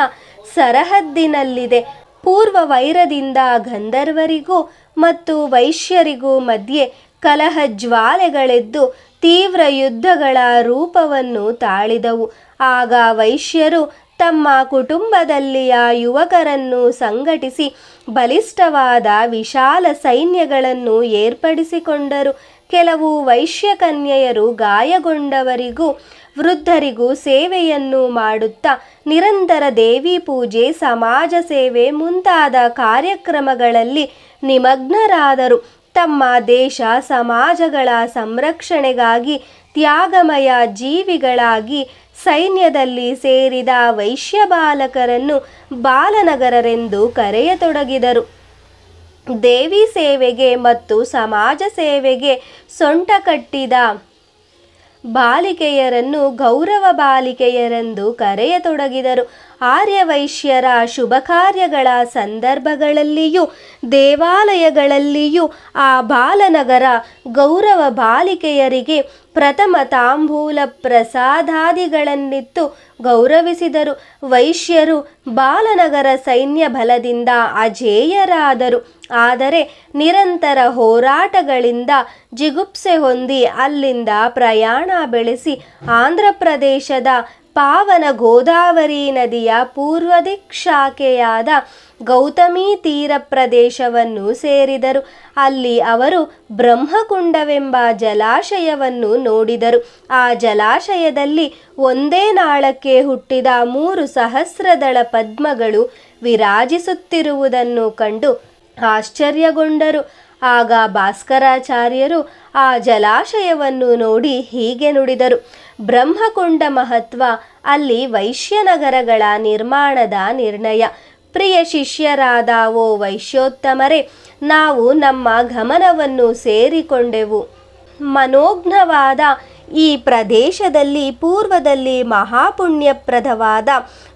ಸರಹದ್ದಿನಲ್ಲಿದೆ. ಪೂರ್ವ ವೈರದಿಂದ ಗಂಧರ್ವರಿಗೂ ಮತ್ತು ವೈಶ್ಯರಿಗೂ ಮಧ್ಯೆ ಕಲಹ ಜ್ವಾಲೆಗಳೆದ್ದು ತೀವ್ರ ಯುದ್ಧಗಳ ರೂಪವನ್ನು ತಾಳಿದವು. ಆಗ ವೈಶ್ಯರು ತಮ್ಮ ಕುಟುಂಬದಲ್ಲಿಯ ಯುವಕರನ್ನು ಸಂಘಟಿಸಿ ಬಲಿಷ್ಠವಾದ ವಿಶಾಲ ಸೈನ್ಯಗಳನ್ನು ಏರ್ಪಡಿಸಿಕೊಂಡರು. ಕೆಲವು ವೈಶ್ಯ ಕನ್ಯೆಯರು ಗಾಯಗೊಂಡವರಿಗೂ ವೃದ್ಧರಿಗೂ ಸೇವೆಯನ್ನು ಮಾಡುತ್ತಾ ನಿರಂತರ ದೇವಿ ಪೂಜೆ, ಸಮಾಜ ಸೇವೆ ಮುಂತಾದ ಕಾರ್ಯಕ್ರಮಗಳಲ್ಲಿ ನಿಮಗ್ನರಾದರು. ತಮ್ಮ ದೇಶ ಸಮಾಜಗಳ ಸಂರಕ್ಷಣೆಗಾಗಿ ತ್ಯಾಗಮಯ ಜೀವಿಗಳಾಗಿ ಸೈನ್ಯದಲ್ಲಿ ಸೇರಿದ ವೈಶ್ಯ ಬಾಲಕರನ್ನು ಬಾಲನಗರರೆಂದು ಕರೆಯತೊಡಗಿದರು. ದೇವಿ ಸೇವೆಗೆ ಮತ್ತು ಸಮಾಜ ಸೇವೆಗೆ ಸೊಂಟ ಕಟ್ಟಿದ ಬಾಲಿಕೆಯರನ್ನು ಗೌರವ ಬಾಲಿಕೆಯರೆಂದು ಕರೆಯತೊಡಗಿದರು. ಆರ್ಯವೈಶ್ಯರ ಶುಭ ಕಾರ್ಯಗಳ ಸಂದರ್ಭಗಳಲ್ಲಿಯೂ ದೇವಾಲಯಗಳಲ್ಲಿಯೂ ಆ ಬಾಲನಗರ ಗೌರವ ಬಾಲಿಕೆಯರಿಗೆ ಪ್ರಥಮ ತಾಂಬೂಲ ಪ್ರಸಾದಾದಿಗಳನ್ನಿತ್ತು ಗೌರವಿಸಿದರು. ವೈಶ್ಯರು ಬಾಲನಗರ ಸೈನ್ಯ ಬಲದಿಂದ ಅಜೇಯರಾದರು. ಆದರೆ ನಿರಂತರ ಹೋರಾಟಗಳಿಂದ ಜಿಗುಪ್ಸೆ ಹೊಂದಿ ಅಲ್ಲಿಂದ ಪ್ರಯಾಣ ಬೆಳೆಸಿ ಆಂಧ್ರ ಪ್ರದೇಶದ ಪಾವನ ಗೋದಾವರಿ ನದಿಯ ಪೂರ್ವದಿಕ್ ಶಾಖೆಯಾದ ಗೌತಮಿ ತೀರ ಪ್ರದೇಶವನ್ನು ಸೇರಿದರು. ಅಲ್ಲಿ ಅವರು ಬ್ರಹ್ಮಕುಂಡವೆಂಬ ಜಲಾಶಯವನ್ನು ನೋಡಿದರು. ಆ ಜಲಾಶಯದಲ್ಲಿ ಒಂದೇ ನಾಳಕ್ಕೆ ಹುಟ್ಟಿದ 3 ಸಹಸ್ರದಳ ಪದ್ಮಗಳು ವಿರಾಜಿಸುತ್ತಿರುವುದನ್ನು ಕಂಡು ಆಶ್ಚರ್ಯಗೊಂಡರು. ಆಗ ಭಾಸ್ಕರಾಚಾರ್ಯರು ಆ ಜಲಾಶಯವನ್ನು ನೋಡಿ ಹೀಗೆ ನುಡಿದರು: ಬ್ರಹ್ಮಕುಂಡ ಮಹತ್ವ ಅಲ್ಲಿ ವೈಶ್ಯನಗರಗಳ ನಿರ್ಮಾಣದ ನಿರ್ಣಯ. ಪ್ರಿಯ ಶಿಷ್ಯರಾದ ಓ ವೈಶ್ಯೋತ್ತಮರೇ, ನಾವು ನಮ್ಮ ಗಮನವನ್ನು ಸೇರಿಕೊಂಡೆವು. ಮನೋಜ್ಞವಾದ ಈ ಪ್ರದೇಶದಲ್ಲಿ ಪೂರ್ವದಲ್ಲಿ ಮಹಾಪುಣ್ಯಪ್ರದವಾದ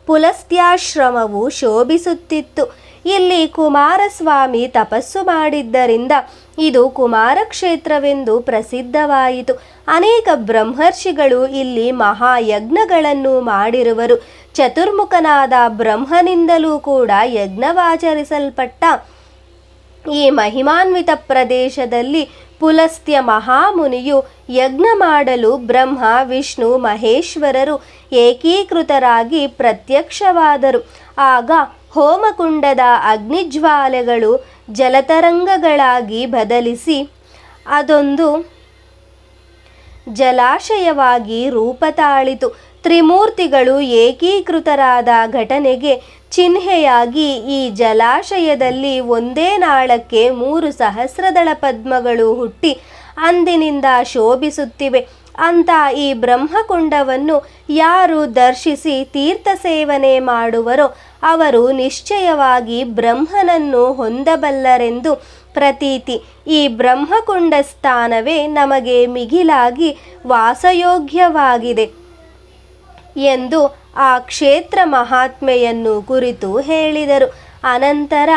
ಪುಲಸ್ತ್ಯಾಶ್ರಮವು ಶೋಭಿಸುತ್ತಿತ್ತು. ಇಲ್ಲಿ ಕುಮಾರಸ್ವಾಮಿ ತಪಸ್ಸು ಮಾಡಿದ್ದರಿಂದ ಇದು ಕುಮಾರಕ್ಷೇತ್ರವೆಂದು ಪ್ರಸಿದ್ಧವಾಯಿತು. ಅನೇಕ ಬ್ರಹ್ಮರ್ಷಿಗಳು ಇಲ್ಲಿ ಮಹಾಯಜ್ಞಗಳನ್ನು ಮಾಡಿರುವರು. ಚತುರ್ಮುಖನಾದ ಬ್ರಹ್ಮನಿಂದಲೂ ಕೂಡ ಯಜ್ಞವಾಚರಿಸಲ್ಪಟ್ಟ ಈ ಮಹಿಮಾನ್ವಿತ ಪ್ರದೇಶದಲ್ಲಿ ಪುಲಸ್ತ್ಯ ಮಹಾಮುನಿಯು ಯಜ್ಞ ಮಾಡಲು ಬ್ರಹ್ಮ, ವಿಷ್ಣು, ಮಹೇಶ್ವರರು ಏಕೀಕೃತರಾಗಿ ಪ್ರತ್ಯಕ್ಷವಾದರು. ಆಗ ಹೋಮಕುಂಡದ ಅಗ್ನಿಜ್ವಾಲೆಗಳು ಜಲತರಂಗಗಳಾಗಿ ಬದಲಿಸಿ ಅದೊಂದು ಜಲಾಶಯವಾಗಿ ರೂಪ ತಾಳಿತು. ತ್ರಿಮೂರ್ತಿಗಳು ಏಕೀಕೃತರಾದ ಘಟನೆಗೆ ಚಿಹ್ನೆಯಾಗಿ ಈ ಜಲಾಶಯದಲ್ಲಿ ಒಂದೇ ನಾಳಕ್ಕೆ 3 ಸಹಸ್ರದಳ ಪದ್ಮಗಳು ಹುಟ್ಟಿ ಅಂದಿನಿಂದ ಶೋಭಿಸುತ್ತಿವೆ. ಅಂತ ಈ ಬ್ರಹ್ಮಕುಂಡವನ್ನು ಯಾರು ದರ್ಶಿಸಿ ತೀರ್ಥ ಸೇವನೆ ಮಾಡುವರೋ ಅವರು ನಿಶ್ಚಯವಾಗಿ ಬ್ರಹ್ಮನನ್ನು ಹೊಂದಬಲ್ಲರೆಂದು ಪ್ರತೀತಿ. ಈ ಬ್ರಹ್ಮಕುಂಡ ಸ್ಥಾನವೇ ನಮಗೆ ಮಿಗಿಲಾಗಿ ವಾಸಯೋಗ್ಯವಾಗಿದೆ ಎಂದು ಆ ಕ್ಷೇತ್ರ ಮಹಾತ್ಮೆಯನ್ನು ಕುರಿತು ಹೇಳಿದರು. ಅನಂತರ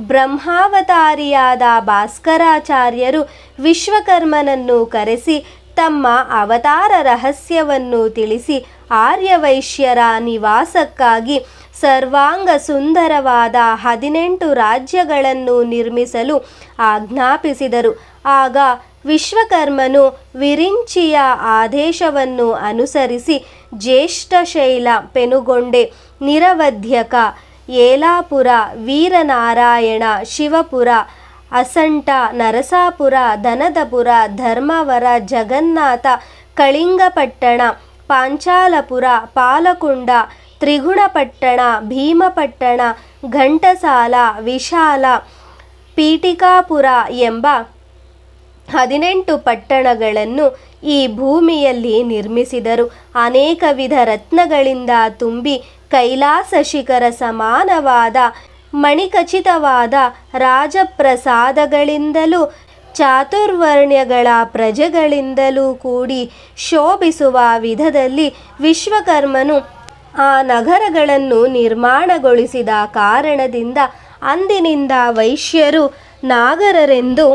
ಬ್ರಹ್ಮಾವತಾರಿಯಾದ ಭಾಸ್ಕರಾಚಾರ್ಯರು ವಿಶ್ವಕರ್ಮನನ್ನು ಕರೆಸಿ ತಮ್ಮ ಅವತಾರ ರಹಸ್ಯವನ್ನು ತಿಳಿಸಿ ಆರ್ಯವೈಶ್ಯರ ನಿವಾಸಕ್ಕಾಗಿ ಸರ್ವಾಂಗ ಸುಂದರವಾದ 18 ರಾಜ್ಯಗಳನ್ನು ನಿರ್ಮಿಸಲು ಆಜ್ಞಾಪಿಸಿದರು. ಆಗ ವಿಶ್ವಕರ್ಮನು ವಿರಿಂಚಿಯ ಆದೇಶವನ್ನು ಅನುಸರಿಸಿ ಜ್ಯೇಷ್ಠಶೈಲ, ಪೆನುಗೊಂಡೆ, ನಿರವಧ್ಯಕ, ಯೇಲಾಪುರ, ವೀರನಾರಾಯಣ, ಶಿವಪುರ, ಅಸಂಟ, ನರಸಾಪುರ, ದನದಪುರ, ಧರ್ಮವರ, ಜಗನ್ನಾಥ, ಕಳಿಂಗಪಟ್ಟಣ, ಪಾಂಚಾಲಪುರ, ಪಾಲಕುಂಡ, ತ್ರಿಗುಣಪಟ್ಟಣ, ಭೀಮಪಟ್ಟಣ, ಘಂಟಸಾಲ, ವಿಶಾಲ, ಪೀಠಿಕಾಪುರ ಎಂಬ 18 ಪಟ್ಟಣಗಳನ್ನು ಈ ಭೂಮಿಯಲ್ಲಿ ನಿರ್ಮಿಸಿದರು. ಅನೇಕ ವಿಧ ರತ್ನಗಳಿಂದ ತುಂಬಿ ಕೈಲಾಸ ಶಿಖರ ಸಮಾನವಾದ ಮಣಿಖಚಿತವಾದ ರಾಜಪ್ರಸಾದಗಳಿಂದಲೂ ಚಾತುರ್ವರ್ಣ್ಯಗಳ ಪ್ರಜೆಗಳಿಂದಲೂ ಕೂಡಿ ಶೋಭಿಸುವ ವಿಧದಲ್ಲಿ ವಿಶ್ವಕರ್ಮನು ಆ ನಗರಗಳನ್ನು ನಿರ್ಮಾಣಗೊಳಿಸಿದ ಕಾರಣದಿಂದ ಅಂದಿನಿಂದ ವೈಶ್ಯರು ನಾಗರರೆಂದು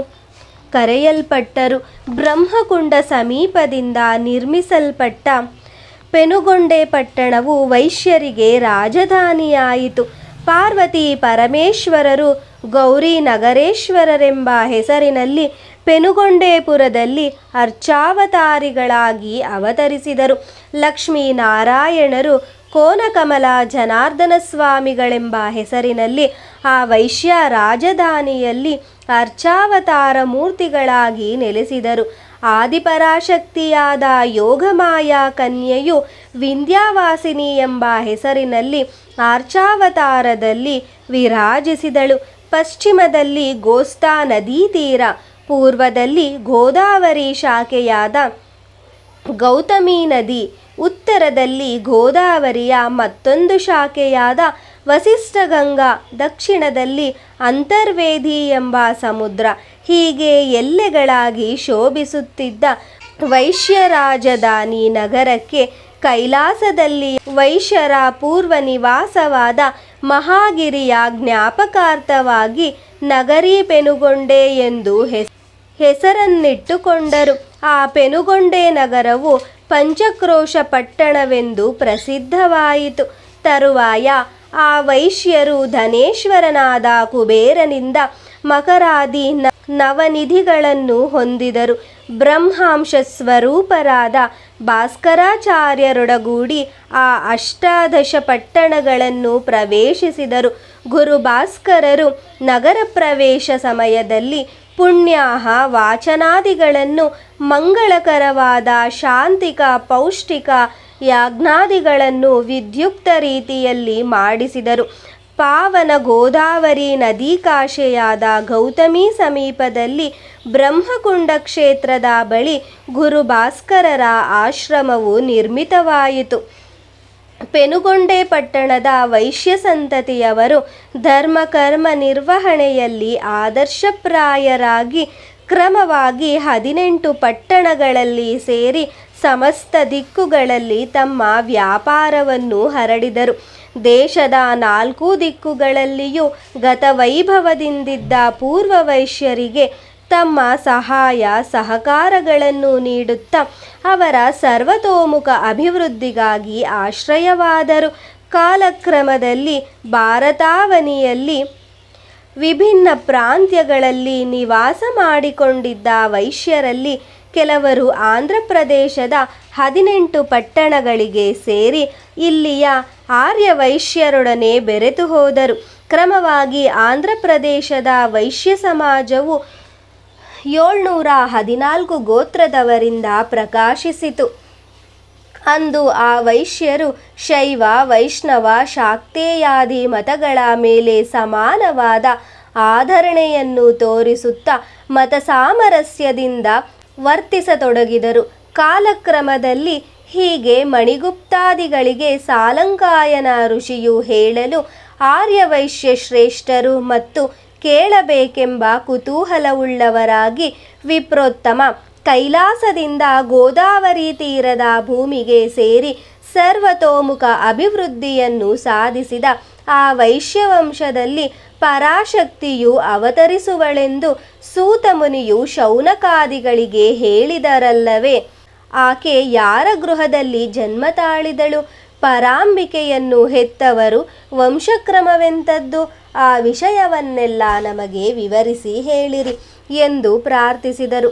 ಕರೆಯಲ್ಪಟ್ಟರು. ಬ್ರಹ್ಮಕುಂಡ ಸಮೀಪದಿಂದ ನಿರ್ಮಿಸಲ್ಪಟ್ಟ ಪೆನುಗೊಂಡೆ ಪಟ್ಟಣವು ವೈಶ್ಯರಿಗೆ ರಾಜಧಾನಿಯಾಯಿತು. ಪಾರ್ವತಿ ಪರಮೇಶ್ವರರು ಗೌರಿ ನಗರೇಶ್ವರರೆಂಬ ಹೆಸರಿನಲ್ಲಿ ಪೆನುಗೊಂಡೇಪುರದಲ್ಲಿ ಅರ್ಚಾವತಾರಿಗಳಾಗಿ ಅವತರಿಸಿದರು. ಲಕ್ಷ್ಮೀನಾರಾಯಣರು ಕೋನಕಮಲ ಜನಾರ್ದನ ಸ್ವಾಮಿಗಳೆಂಬ ಹೆಸರಿನಲ್ಲಿ ಆ ವೈಶ್ಯ ರಾಜಧಾನಿಯಲ್ಲಿ ಅರ್ಚಾವತಾರ ಮೂರ್ತಿಗಳಾಗಿ ನೆಲೆಸಿದರು. ಆದಿಪರಾಶಕ್ತಿಯಾದ ಯೋಗಮಾಯಾ ಕನ್ಯೆಯು ವಿಂಧ್ಯಾವಾಸಿನಿ ಎಂಬ ಹೆಸರಿನಲ್ಲಿ ಅರ್ಚಾವತಾರದಲ್ಲಿ ವಿರಾಜಿಸಿದಳು. ಪಶ್ಚಿಮದಲ್ಲಿ ಗೋಸ್ತಾ ನದೀ ತೀರ, ಪೂರ್ವದಲ್ಲಿ ಗೋದಾವರಿ ಶಾಖೆಯಾದ ಗೌತಮಿ ನದಿ, ಉತ್ತರದಲ್ಲಿ ಗೋದಾವರಿಯ ಮತ್ತೊಂದು ಶಾಖೆಯಾದ ವಸಿಷ್ಠಗಂಗಾ, ದಕ್ಷಿಣದಲ್ಲಿ ಅಂತರ್ವೇದಿ ಎಂಬ ಸಮುದ್ರ, ಹೀಗೆ ಎಲ್ಲೆಗಳಾಗಿ ಶೋಭಿಸುತ್ತಿದ್ದ ವೈಶ್ಯ ರಾಜಧಾನಿ ನಗರಕ್ಕೆ ಕೈಲಾಸದಲ್ಲಿ ವೈಶ್ಯರ ಪೂರ್ವ ನಿವಾಸವಾದ ಮಹಾಗಿರಿಯ ಜ್ಞಾಪಕಾರ್ಥವಾಗಿ ನಗರಿ ಪೆನುಗೊಂಡೆ ಎಂದು ಹೆಸರನ್ನಿಟ್ಟುಕೊಂಡರು. ಆ ಪೆನುಗೊಂಡೆ ನಗರವು ಪಂಚಕ್ರೋಶ ಪಟ್ಟಣವೆಂದು ಪ್ರಸಿದ್ಧವಾಯಿತು. ತರುವಾಯ ಆ ವೈಶ್ಯರು ಧನೇಶ್ವರನಾದ ಕುಬೇರನಿಂದ ಮಕರಾದಿ ನವನಿಧಿಗಳನ್ನು ಹೊಂದಿದರು. ಬ್ರಹ್ಮಾಂಶ ಸ್ವರೂಪರಾದ ಭಾಸ್ಕರಾಚಾರ್ಯರೊಡಗೂಡಿ ಆ 18 ಪಟ್ಟಣಗಳನ್ನು ಪ್ರವೇಶಿಸಿದರು. ಗುರು ಭಾಸ್ಕರರು ನಗರ ಪ್ರವೇಶ ಸಮಯದಲ್ಲಿ ಪುಣ್ಯಾಹ ವಾಚನಾದಿಗಳನ್ನು ಮಂಗಳಕರವಾದ ಶಾಂತಿಕ ಪೌಷ್ಟಿಕ ಯಾಜ್ಞಾದಿಗಳನ್ನು ವಿದ್ಯುಕ್ತ ರೀತಿಯಲ್ಲಿ ಮಾಡಿಸಿದರು. ಪಾವನ ಗೋದಾವರಿ ನದೀಕಾಶೆಯಾದ ಗೌತಮಿ ಸಮೀಪದಲ್ಲಿ ಬ್ರಹ್ಮಕುಂಡ ಕ್ಷೇತ್ರದ ಬಳಿ ಗುರು ಭಾಸ್ಕರರ ಆಶ್ರಮವು ನಿರ್ಮಿತವಾಯಿತು. ಪೆನುಗೊಂಡೆ ಪಟ್ಟಣದ ವೈಶ್ಯ ಸಂತತಿಯವರು ಧರ್ಮ ಕರ್ಮ ನಿರ್ವಹಣೆಯಲ್ಲಿ ಆದರ್ಶಪ್ರಾಯರಾಗಿ ಕ್ರಮವಾಗಿ 18 ಪಟ್ಟಣಗಳಲ್ಲಿ ಸೇರಿ ಸಮಸ್ತ ದಿಕ್ಕುಗಳಲ್ಲಿ ತಮ್ಮ ವ್ಯಾಪಾರವನ್ನು ಹರಡಿದರು. ದೇಶದ 4 ದಿಕ್ಕುಗಳಲ್ಲಿಯೂ ಗತವೈಭವದಿಂದಿದ್ದ ಪೂರ್ವ ವೈಶ್ಯರಿಗೆ ತಮ್ಮ ಸಹಾಯ ಸಹಕಾರಗಳನ್ನು ನೀಡುತ್ತಾ ಅವರ ಸರ್ವತೋಮುಖ ಅಭಿವೃದ್ಧಿಗಾಗಿ ಆಶ್ರಯವಾದರು. ಕಾಲಕ್ರಮದಲ್ಲಿ ಭಾರತಾವನಿಯಲ್ಲಿ ವಿಭಿನ್ನ ಪ್ರಾಂತ್ಯಗಳಲ್ಲಿ ನಿವಾಸ ಮಾಡಿಕೊಂಡಿದ್ದ ವೈಶ್ಯರಲ್ಲಿ ಕೆಲವರು ಆಂಧ್ರ ಪ್ರದೇಶದ 18 ಪಟ್ಟಣಗಳಿಗೆ ಸೇರಿ ಇಲ್ಲಿಯ ಆರ್ಯ ವೈಶ್ಯರೊಡನೆ ಬೆರೆತು ಹೋದರು. ಕ್ರಮವಾಗಿ ಆಂಧ್ರ ಪ್ರದೇಶದ ವೈಶ್ಯ ಸಮಾಜವು 714 ಗೋತ್ರದವರಿಂದ ಪ್ರಕಾಶಿಸಿತು. ಅಂದು ಆ ವೈಶ್ಯರು ಶೈವ, ವೈಷ್ಣವ, ಶಾಕ್ತೇಯಾದಿ ಮತಗಳ ಮೇಲೆ ಸಮಾನವಾದ ಆಧರಣೆಯನ್ನು ತೋರಿಸುತ್ತಾ ಮತ ಸಾಮರಸ್ಯದಿಂದ ವರ್ತಿಸತೊಡಗಿದರು. ಕಾಲಕ್ರಮದಲ್ಲಿ ಹೀಗೆ ಮಣಿಗುಪ್ತಾದಿಗಳಿಗೆ ಸಾಲಂಕಾಯನ ಋಷಿಯು ಹೇಳಲು ಆರ್ಯವೈಶ್ಯ ಶ್ರೇಷ್ಠರು ಮತ್ತು ಕೇಳಬೇಕೆಂಬ ಕುತೂಹಲವುಳ್ಳವರಾಗಿ ವಿಪ್ರೋತ್ತಮ ಕೈಲಾಸದಿಂದ ಗೋದಾವರಿ ತೀರದ ಭೂಮಿಗೆ ಸೇರಿ ಸರ್ವತೋಮುಖ ಅಭಿವೃದ್ಧಿಯನ್ನು ಸಾಧಿಸಿದ ಆ ವೈಶ್ಯವಂಶದಲ್ಲಿ ಪರಾಶಕ್ತಿಯು ಅವತರಿಸುವಳೆಂದು ಸೂತಮುನಿಯು ಶೌನಕಾದಿಗಳಿಗೆ ಹೇಳಿದರಲ್ಲವೇ. ಆಕೆ ಯಾರ ಗೃಹದಲ್ಲಿ ಜನ್ಮ ತಾಳಿದಳು? ಪರಾಂಬಿಕೆಯನ್ನು ಹೆತ್ತವರು ವಂಶಕ್ರಮವೆಂಥದ್ದು? ಆ ವಿಷಯವನ್ನೆಲ್ಲ ನಮಗೆ ವಿವರಿಸಿ ಹೇಳಿರಿ ಎಂದು ಪ್ರಾರ್ಥಿಸಿದರು.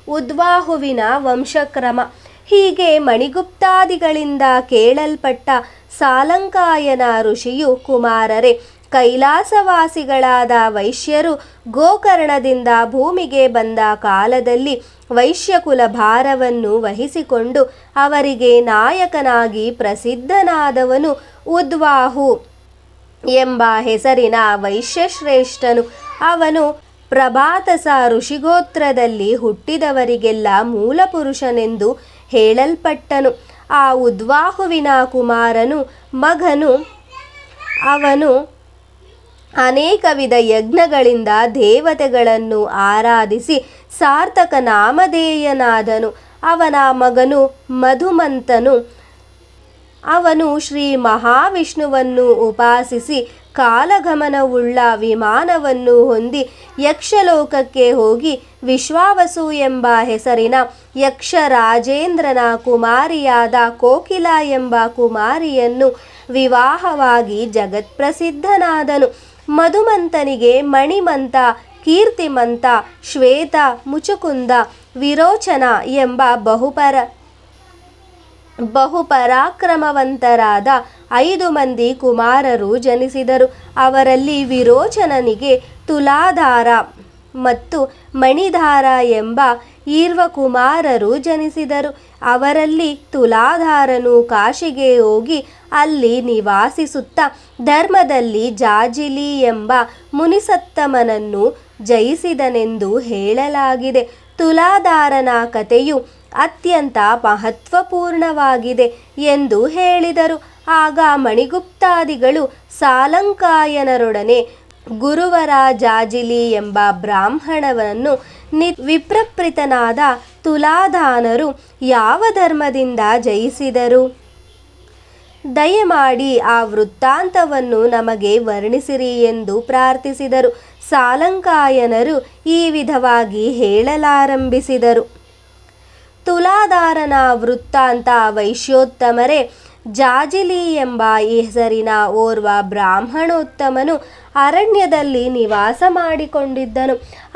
ಉದ್ವಾಹುವಿನ ವಂಶಕ್ರಮ. ಹೀಗೆ ಮಣಿಗುಪ್ತಾದಿಗಳಿಂದ ಕೇಳಲ್ಪಟ್ಟ ಸಾಲಂಕಾಯನ ಋಷಿಯು, ಕುಮಾರರೇ, ಕೈಲಾಸವಾಸಿಗಳಾದ ವೈಶ್ಯರು ಗೋಕರ್ಣದಿಂದ ಭೂಮಿಗೆ ಬಂದ ಕಾಲದಲ್ಲಿ ವೈಶ್ಯಕುಲ ಭಾರವನ್ನು ವಹಿಸಿಕೊಂಡು ಅವರಿಗೆ ನಾಯಕನಾಗಿ ಪ್ರಸಿದ್ಧನಾದವನು ಉದ್ವಾಹು ಎಂಬ ಹೆಸರಿನ ವೈಶ್ಯಶ್ರೇಷ್ಠನು. ಅವನು ಪ್ರಭಾತಸ ಋಷಿಗೋತ್ರದಲ್ಲಿ ಹುಟ್ಟಿದವರಿಗೆಲ್ಲ ಮೂಲಪುರುಷನೆಂದು ಹೇಳಲ್ಪಟ್ಟನು. ಆ ಉದ್ವಾಹುವಿನ ಕುಮಾರನು ಮಗನು. ಅವನು ಅನೇಕ ವಿಧ ಯಜ್ಞಗಳಿಂದ ದೇವತೆಗಳನ್ನು ಆರಾಧಿಸಿ ಸಾರ್ಥಕ ನಾಮಧೇಯನಾದನು. ಅವನ ಮಗನು ಮಧುಮಂತನು. ಅವನು ಶ್ರೀ ಮಹಾವಿಷ್ಣುವನ್ನು ಉಪಾಸಿಸಿ ಕಾಲಗಮನವುಳ್ಳ ವಿಮಾನವನ್ನು ಹೊಂದಿ ಯಕ್ಷಲೋಕಕ್ಕೆ ಹೋಗಿ ವಿಶ್ವಾವಸು ಎಂಬ ಹೆಸರಿನ ಯಕ್ಷರಾಜೇಂದ್ರನ ಕುಮಾರಿಯಾದ ಕೋಕಿಲ ಎಂಬ ಕುಮಾರಿಯನ್ನು ವಿವಾಹವಾಗಿ ಜಗತ್ಪ್ರಸಿದ್ಧನಾದನು. ಮಧುಮಂತನಿಗೆ ಮಣಿಮಂತ, ಕೀರ್ತಿಮಂತ, ಶ್ವೇತ, ಮುಚುಕುಂದ, ವಿರೋಚನ ಎಂಬ ಬಹುಪರಾಕ್ರಮವಂತರಾದ 5 ಮಂದಿ ಕುಮಾರರು ಜನಿಸಿದರು. ಅವರಲ್ಲಿ ವಿರೋಚನನಿಗೆ ತುಲಾಧಾರ ಮತ್ತು ಮಣಿಧಾರ ಎಂಬ ಈರ್ವ ಕುಮಾರರು ಜನಿಸಿದರು. ಅವರಲ್ಲಿ ತುಲಾಧಾರನು ಕಾಶಿಗೆ ಹೋಗಿ ಅಲ್ಲಿ ನಿವಾಸಿಸುತ್ತಾ ಧರ್ಮದಲ್ಲಿ ಜಾಜಿಲಿ ಎಂಬ ಮುನಿಸತ್ತಮನನ್ನು ಜಯಿಸಿದನೆಂದು ಹೇಳಲಾಗಿದೆ. ತುಲಾಧಾರನ ಕಥೆಯು ಅತ್ಯಂತ ಮಹತ್ವಪೂರ್ಣವಾಗಿದೆ ಎಂದು ಹೇಳಿದರು. ಆಗ ಮಣಿಗುಪ್ತಾದಿಗಳು ಸಾಲಂಕಾಯನರೊಡನೆ ಗುರುವರ ಜಾಜಿಲಿ ಎಂಬ ಬ್ರಾಹ್ಮಣವನ್ನು ವಿಪ್ರಪ್ರಿತನಾದ ತುಲಾಧಾನರು ಯಾವ ಧರ್ಮದಿಂದ ಜಯಿಸಿದರು? ದಯಮಾಡಿ ಆ ವೃತ್ತಾಂತವನ್ನು ನಮಗೆ ವರ್ಣಿಸಿರಿ ಎಂದು ಪ್ರಾರ್ಥಿಸಿದರು. ಸಾಲಂಕಾಯನರು ಈ ವಿಧವಾಗಿ ಹೇಳಲಾರಂಭಿಸಿದರು. ತುಲಾಧಾರನ ವೃತ್ತಾಂತ. ವೈಶ್ಯೋತ್ತಮರೇ, ಜಾಜಿಲಿ ಎಂಬ ಹೆಸರಿನ ಓರ್ವ ಬ್ರಾಹ್ಮಣೋತ್ತಮನು ಅರಣ್ಯದಲ್ಲಿ ನಿವಾಸ ಮಾಡಿಕೊಂಡಿದ್ದನು.